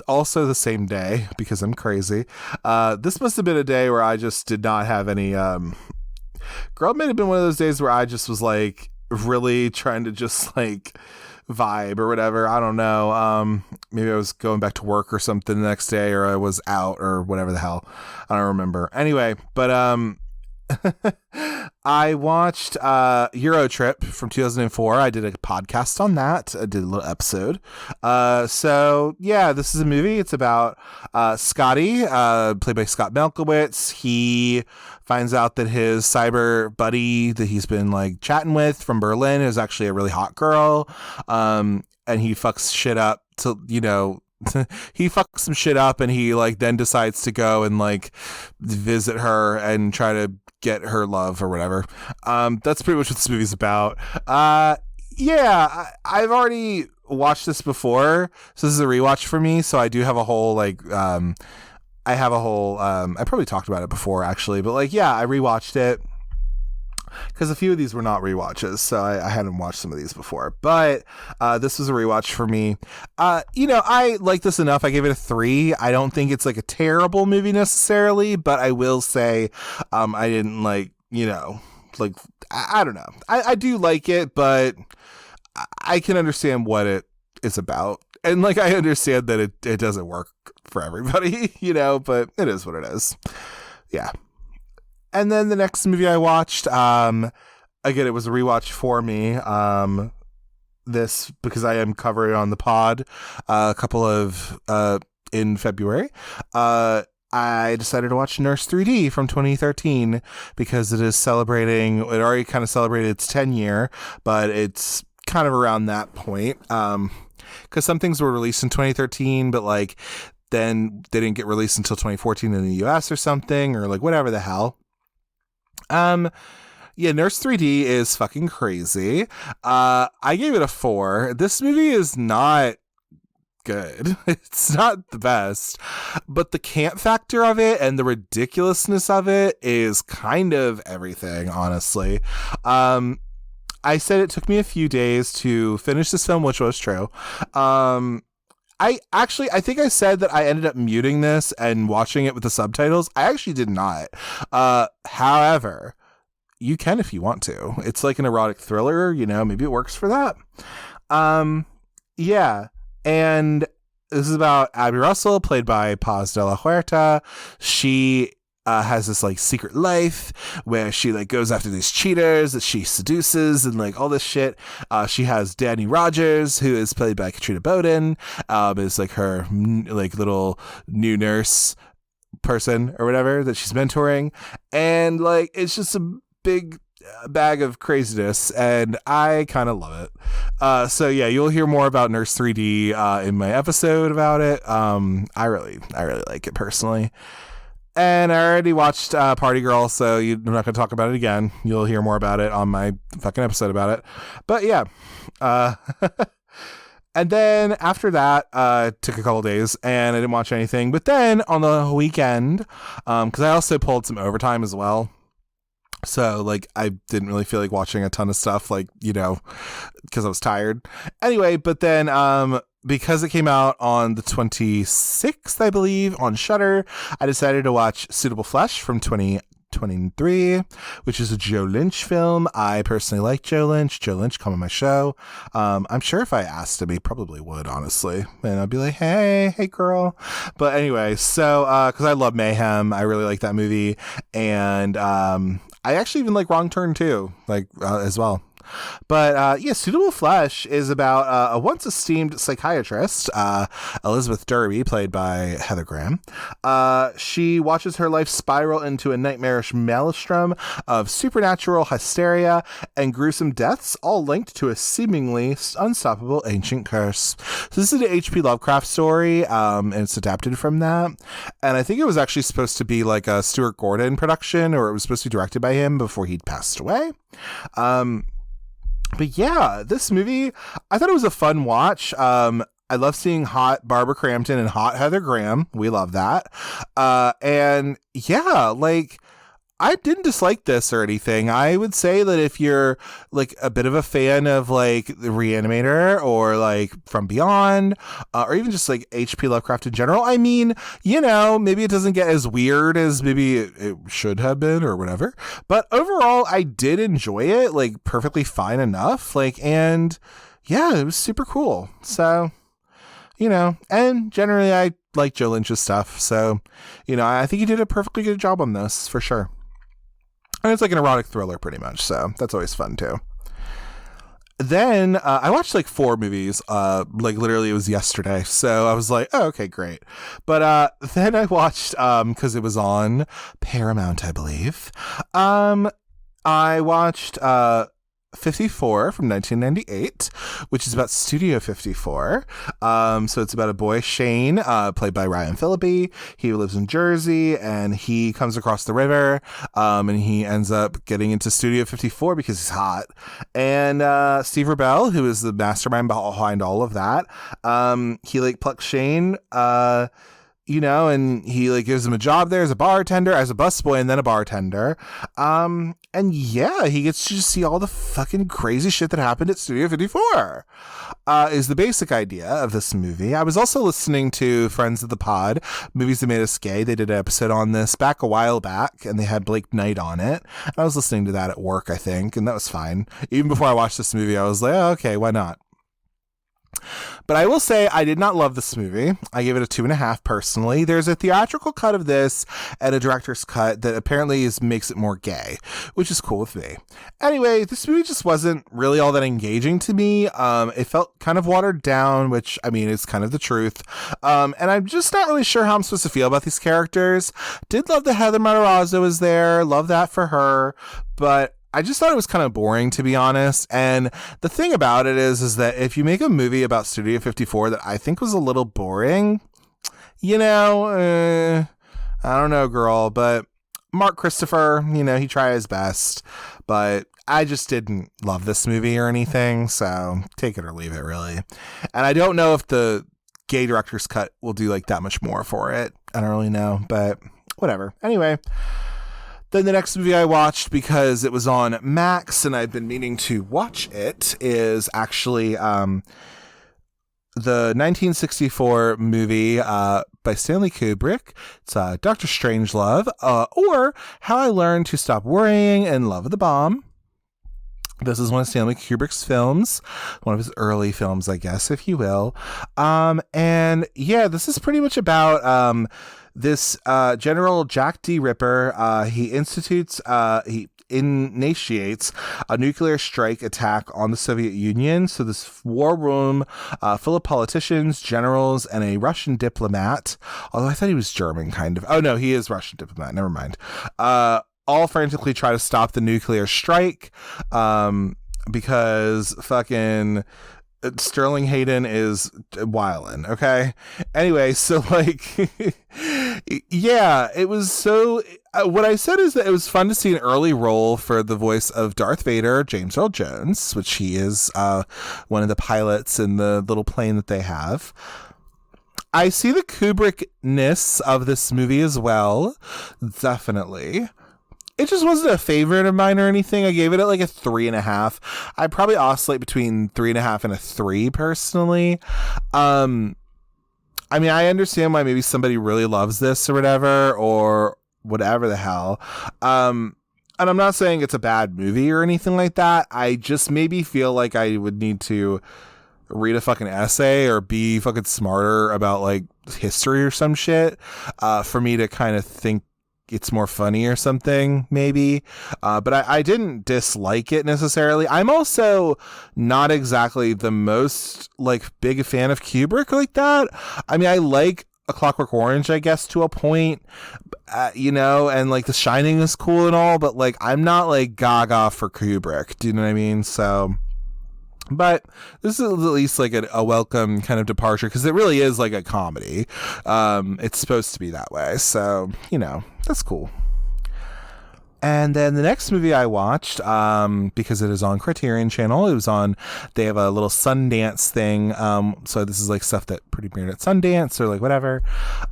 also the same day, because I'm crazy, this must have been a day where I just did not have any girl, it may have been one of those days where I just was like really trying to just like vibe or whatever. I don't know. Maybe I was going back to work or something the next day, or I was out or whatever the hell. I don't remember. Anyway, but I watched Euro Trip from 2004. I did a podcast on that. I did a little episode. So yeah, this is a movie. It's about Scotty, played by Scott Malkowitz. He finds out that his cyber buddy that he's been like chatting with from Berlin is actually a really hot girl. And he fucks shit up to, he fucks some shit up, and he like then decides to go and like visit her and try to get her love or whatever. That's pretty much what this movie's about. Yeah, I've already watched this before, so this is a rewatch for me. So I do have a whole like I probably talked about it before actually, but like yeah, I rewatched it because a few of these were not rewatches, so I hadn't watched some of these before. But this was a rewatch for me. I like this enough. I gave it a 3. I don't think it's like a terrible movie necessarily, but I will say I didn't like, I don't know. I do like it, but I can understand what it is about. And like I understand that it doesn't work for everybody, but it is what it is. Yeah. And then the next movie I watched, again, it was a rewatch for me. This because I am covering on the pod a couple of in February. I decided to watch Nurse 3D from 2013 because it already kind of celebrated its 10 year, but it's kind of around that point. Because some things were released in 2013, but like then they didn't get released until 2014 in the US or something, or like whatever the hell. Yeah, Nurse 3D is fucking crazy. I gave it a 4. This movie is not good. It's not the best, but the camp factor of it and the ridiculousness of it is kind of everything, honestly. I said it took me a few days to finish this film, which was true. I think I said that I ended up muting this and watching it with the subtitles. I actually did not. However, you can if you want to. It's like an erotic thriller, maybe it works for that. Yeah. And this is about Abby Russell, played by Paz de la Huerta. She has this like secret life where she like goes after these cheaters that she seduces and like all this shit. She has Danny Rogers, who is played by Katrina Bowden, is like her like little new nurse person or whatever that she's mentoring, and like it's just a big bag of craziness, and I kind of love it. So yeah, you'll hear more about Nurse 3D in my episode about it. I really like it personally. And I already watched Party Girl, so I'm not going to talk about it again. You'll hear more about it on my fucking episode about it. But yeah. And then after that, took a couple days and I didn't watch anything. But then on the weekend, because I also pulled some overtime as well. So like I didn't really feel like watching a ton of stuff, like, because I was tired. Anyway, but then because it came out on the 26th, I believe, on Shudder, I decided to watch Suitable Flesh from 2023, which is a Joe Lynch film. I personally like Joe Lynch. Joe Lynch, come on my show. I'm sure if I asked him, he probably would, honestly. And I'd be like, hey girl. But anyway, so because I love Mayhem, I really like that movie. And I actually even like Wrong Turn too, like as well. But yeah, Suitable Flesh is about a once esteemed psychiatrist, Elizabeth Derby, played by Heather Graham. She watches her life spiral into a nightmarish maelstrom of supernatural hysteria and gruesome deaths, all linked to a seemingly unstoppable ancient curse. So this is an H.P. Lovecraft story, and it's adapted from that. And I think it was actually supposed to be like a Stuart Gordon production, or it was supposed to be directed by him before he'd passed away. But yeah, this movie, I thought it was a fun watch. I love seeing hot Barbara Crampton and hot Heather Graham. We love that. And yeah, like, I didn't dislike this or anything. I would say that if you're like a bit of a fan of like The Reanimator or like From Beyond, or even just like H.P. Lovecraft in general, I mean, you know, maybe it doesn't get as weird as maybe it should have been or whatever. But overall, I did enjoy it, like perfectly fine enough. Like, and yeah, it was super cool. So, you know, and generally I like Joe Lynch's stuff. So, you know, I think he did a perfectly good job on this for sure. And it's like an erotic thriller pretty much, so that's always fun too. Then I watched like 4 movies, like literally it was yesterday, so I was like, oh, okay, great. But then I watched, because it was on Paramount, I believe, I watched 54 from 1998, which is about Studio 54. So it's about a boy, Shane, played by Ryan Phillippe. He lives in Jersey and he comes across the river, and he ends up getting into Studio 54 because he's hot. And Steve Rebell, who is the mastermind behind all of that, he like plucks Shane, you know, and he like gives him a job there as a bartender, as a busboy, and then a bartender. And yeah, he gets to just see all the fucking crazy shit that happened at Studio 54, is the basic idea of this movie. I was also listening to Friends of the Pod, Movies That Made Us Gay. They did an episode on this back a while back, and they had Blake Knight on it. And I was listening to that at work, I think, and that was fine. Even before I watched this movie, I was like, oh, okay, why not? But I will say I did not love this movie. I gave it a 2.5 personally. There's a theatrical cut of this and a director's cut that apparently makes it more gay, which is cool with me. Anyway, this movie just wasn't really all that engaging to me. It felt kind of watered down, which, I mean, is kind of the truth. And I'm just not really sure how I'm supposed to feel about these characters. Did love that Heather Matarazzo was there. Love that for her. But I just thought it was kind of boring, to be honest. And the thing about it is that if you make a movie about Studio 54 that I think was a little boring, you know, I don't know, girl, but Mark Christopher, you know, he tried his best, but I just didn't love this movie or anything. So take it or leave it, really. And I don't know if the gay director's cut will do like that much more for it. I don't really know, but whatever. Anyway. Then the next movie I watched, because it was on Max and I've been meaning to watch it, is actually the 1964 movie by Stanley Kubrick. It's Dr. Strangelove, or How I Learned to Stop Worrying and Love the Bomb. This is one of Stanley Kubrick's films, one of his early films, I guess, if you will. And yeah, this is pretty much about this General Jack D. Ripper. He initiates a nuclear strike attack on the Soviet Union. So this war room full of politicians, generals, and a Russian diplomat. Although I thought he was German, kind of. Oh, no, he is Russian diplomat. Never mind. All frantically try to stop the nuclear strike because fucking Sterling Hayden is wildin', okay? Anyway, so like, yeah, it was so... what I said is that it was fun to see an early role for the voice of Darth Vader, James Earl Jones, which he is one of the pilots in the little plane that they have. I see the Kubrick-ness of this movie as well, definitely. It just wasn't a favorite of mine or anything. I gave it like a 3.5. I probably oscillate between 3.5 and a 3 personally. I mean, I understand why maybe somebody really loves this or whatever the hell. And I'm not saying it's a bad movie or anything like that. I just maybe feel like I would need to read a fucking essay or be fucking smarter about like history or some shit, for me to kind of think it's more funny or something, maybe. But I didn't dislike it necessarily. I'm also not exactly the most like big fan of Kubrick like that. I mean, I like A Clockwork Orange, I guess, to a point, and like The Shining is cool and all, but like I'm not like gaga for Kubrick. Do you know what I mean? So, but this is at least like a welcome kind of departure, because it really is like a comedy. It's supposed to be that way, so that's cool. And then the next movie I watched, because it is on Criterion Channel, they have a little Sundance thing. So this is like stuff that premiered at Sundance or like whatever.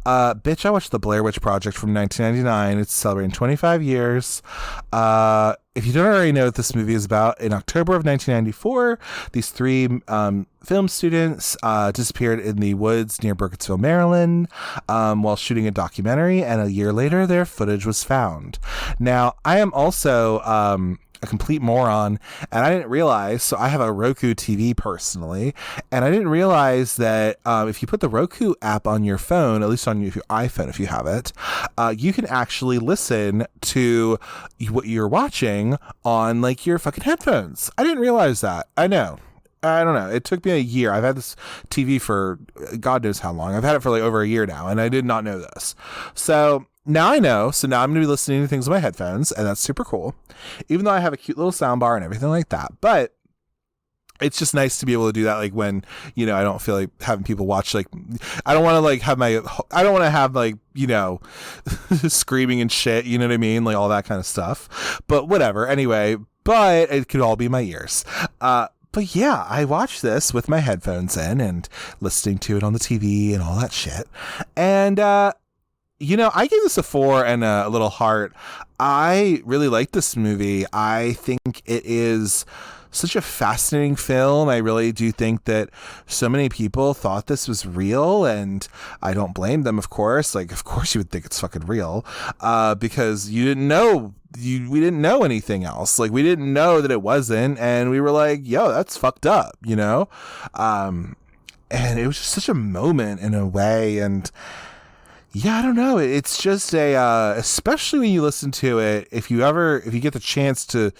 I watched The Blair Witch Project from 1999. It's celebrating 25 years. If you don't already know what this movie is about, in October of 1994, these three film students disappeared in the woods near Burkittsville, Maryland, while shooting a documentary, and a year later, their footage was found. Now, I am also a complete moron, and I didn't realize, so I have a Roku TV personally, and I didn't realize that if you put the Roku app on your phone, at least on your iPhone if you have it, you can actually listen to what you're watching on like your fucking headphones. I didn't realize that. I know. I don't know. It took me a year. I've had this TV for God knows how long. I've had it for like over a year now, and I did not know this. So now I know. So now I'm going to be listening to things on my headphones, and that's super cool. Even though I have a cute little sound bar and everything like that. But it's just nice to be able to do that, like when, I don't feel like having people watch, like, I don't want to like I don't want to have like, screaming and shit, you know what I mean? Like all that kind of stuff. But whatever. Anyway, but it could all be my ears. But yeah, I watched this with my headphones in and listening to it on the TV and all that shit. And, I gave this a 4 and a little heart. I really like this movie. I think it is such a fascinating film. I really do think that so many people thought this was real, and I don't blame them, of course. Like, of course you would think it's fucking real, because you didn't know. We didn't know anything else. Like, we didn't know that it wasn't, and we were like, yo, that's fucked up, and it was just such a moment in a way. And yeah, I don't know. It's just especially when you listen to it, if you get the chance to,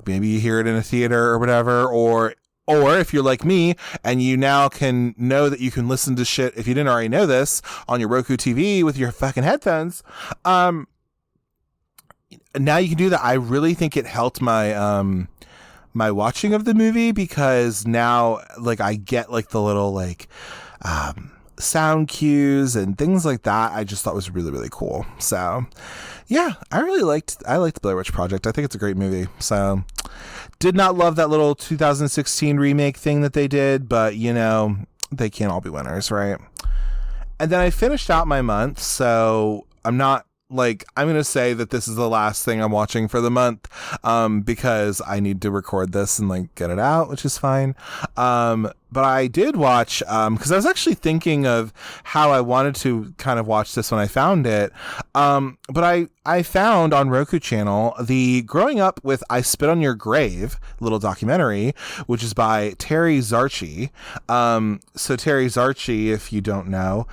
maybe you hear it in a theater or whatever, or if you're like me and you now can know that you can listen to shit, if you didn't already know this, on your Roku TV with your fucking headphones, now you can do that. I really think it helped my my watching of the movie, because now like I get like the little like sound cues and things like that. I just thought was really, really cool. So yeah, I liked Blair Witch Project. I think it's a great movie. So did not love that little 2016 remake thing that they did, but they can't all be winners, right? And then I finished out my month, so I'm going to say that this is the last thing I'm watching for the month, because I need to record this and like get it out, which is fine. But I did watch, because I was actually thinking of how I wanted to kind of watch this when I found it. But I found on Roku Channel the Growing Up with I Spit on Your Grave little documentary, which is by Terry Zarchi. So Terry Zarchi, if you don't know,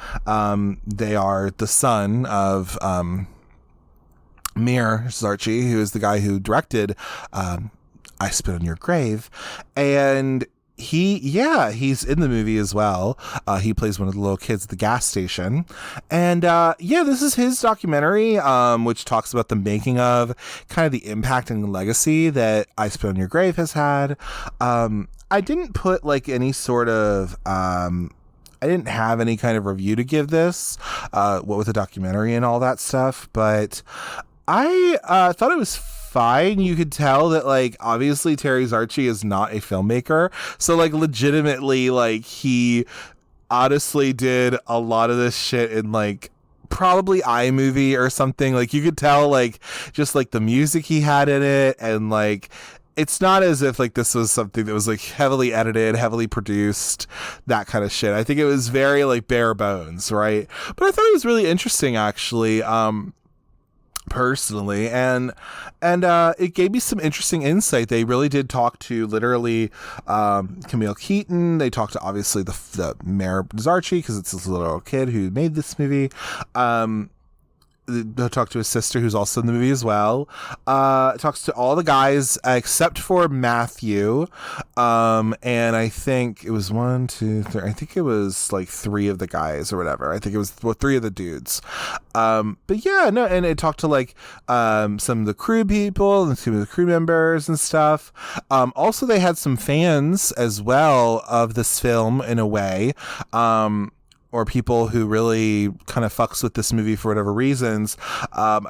they are the son of Mir Zarchi, who is the guy who directed I Spit on Your Grave. And he's in the movie as well. He plays one of the little kids at the gas station. And this is his documentary, which talks about the making of, kind of the impact and legacy that I Spit on Your Grave has had. I didn't put like any sort of I didn't have any kind of review to give this, what with the documentary and all that stuff, but I thought it was fine. You could tell that, like, obviously Terry Zarchi is not a filmmaker, so like legitimately, like, he honestly did a lot of this shit in like probably iMovie or something. Like, you could tell, like, just like the music he had in it, and like it's not as if like this was something that was like heavily edited, heavily produced, that kind of shit. I think it was very like bare bones, right? But I thought it was really interesting, actually, personally, and it gave me some interesting insight. They really did talk to literally Camille Keaton. They talked to obviously the Mayor Zarchi, because it's this little kid who made this movie. talk to his sister, who's also in the movie as well. Talks to all the guys except for Matthew. And I think it was 1, 2, 3. I think it was like 3 of the guys or whatever. I think it was 3 of the dudes. But yeah, no, and it talked to like some of the crew people and some of the crew members and stuff. Also, they had some fans as well of this film in a way. Or people who really kind of fucks with this movie for whatever reasons.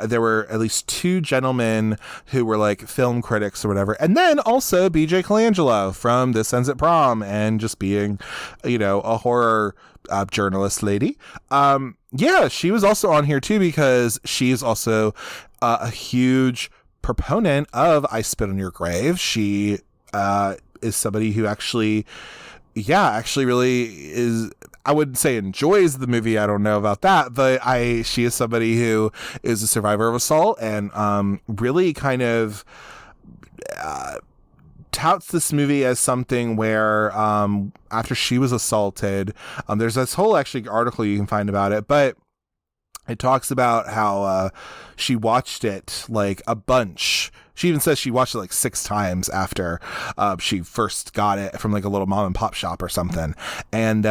There were at least 2 gentlemen who were like film critics or whatever. And then also BJ Colangelo from This Ends at Prom and just being, a horror journalist lady. Yeah, she was also on here too because she's also a huge proponent of I Spit on Your Grave. She is somebody who actually really is, I wouldn't say enjoys the movie. I don't know about that, but she is somebody who is a survivor of assault and really kind of touts this movie as something where after she was assaulted, there's this whole actually article you can find about it, but it talks about how she watched it like a bunch. She even says she watched it like 6 times after she first got it from like a little mom and pop shop or something. And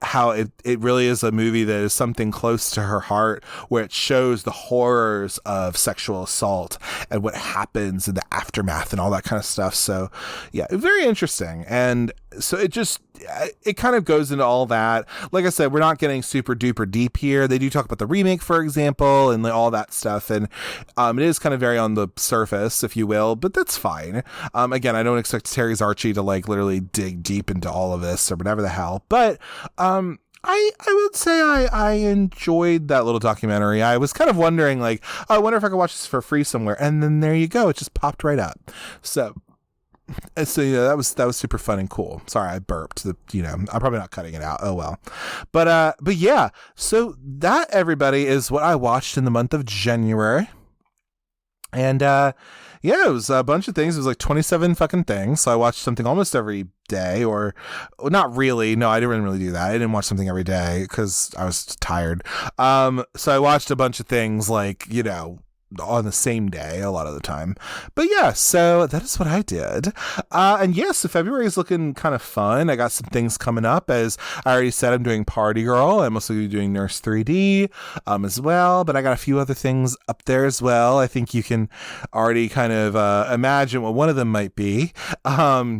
how it really is a movie that is something close to her heart, where it shows the horrors of sexual assault and what happens in the aftermath and all that kind of stuff. So yeah, very interesting. And so it kind of goes into all that. Like I said, we're not getting super duper deep here. They do talk about the remake, for example, and all that stuff. And it is kind of very on the surface, if you will, but that's fine. Again, I don't expect Terry Zarchi to like literally dig deep into all of this or whatever the hell. But I would say I enjoyed that little documentary. I was kind of wondering, like, I wonder if I could watch this for free somewhere. And then there you go. It just popped right up. So yeah, that was super fun and cool. Sorry, I burped. I'm probably not cutting it out. Oh well. But yeah. So that, everybody, is what I watched in the month of January. And yeah, it was a bunch of things. It was like 27 fucking things. So I watched something almost every day, or not really. No, I didn't really do that. I didn't watch something every day because I was tired. So I watched a bunch of things like, on the same day a lot of the time. But yeah, so that is what I did. And yeah, so February is looking kind of fun. I got some things coming up. As I already said, I'm doing Party Girl. I'm also doing Nurse 3D as well, but I got a few other things up there as well. I think you can already kind of imagine what one of them might be.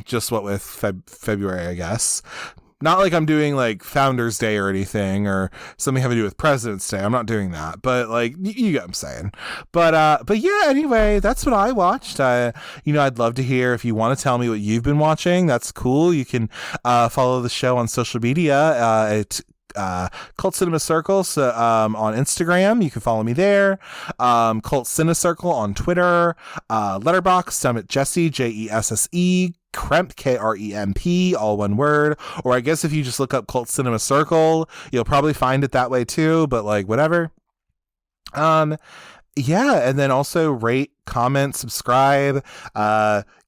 Just what with February, I guess. Not like I'm doing like Founders Day or anything, or something having to do with President's Day. I'm not doing that, but like you get what I'm saying. But yeah, anyway, that's what I watched. I'd love to hear if you want to tell me what you've been watching. That's cool. You can follow the show on social media at Cult Cinema Circle on Instagram. You can follow me there. Cult Cinema Circle on Twitter. Letterboxd, I'm at Jesse, Jesse Kremp, Kremp, all one word. Or I guess if you just look up Cult Cinema Circle, you'll probably find it that way too, but like whatever. Yeah, and then also rate, comment, subscribe,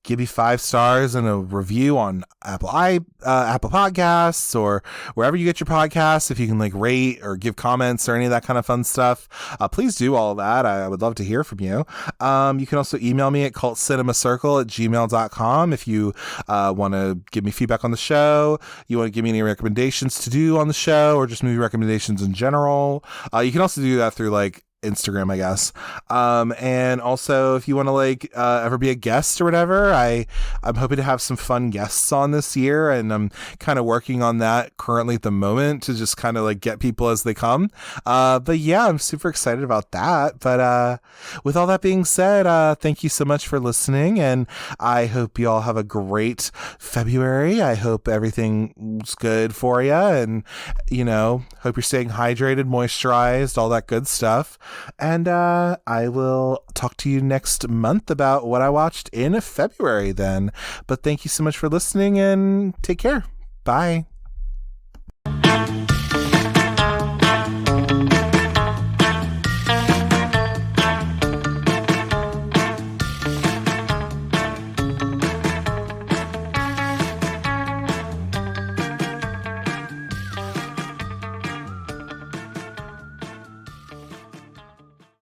give me 5 stars and a review on Apple Podcasts or wherever you get your podcasts. If you can like rate or give comments or any of that kind of fun stuff, please do all of that. I would love to hear from you. You can also email me at cultcinemacircle@gmail.com if you want to give me feedback on the show. You want to give me any recommendations to do on the show, or just movie recommendations in general. You can also do that through like Instagram, I guess. And also if you want to like ever be a guest or whatever, I'm hoping to have some fun guests on this year, and I'm kind of working on that currently at the moment to just kind of like get people as they come. But yeah, I'm super excited about that. But with all that being said, thank you so much for listening, and I hope you all have a great February. I hope everything's good for you, and hope you're staying hydrated, moisturized, all that good stuff. And I will talk to you next month about what I watched in February then. But thank you so much for listening, and take care. Bye.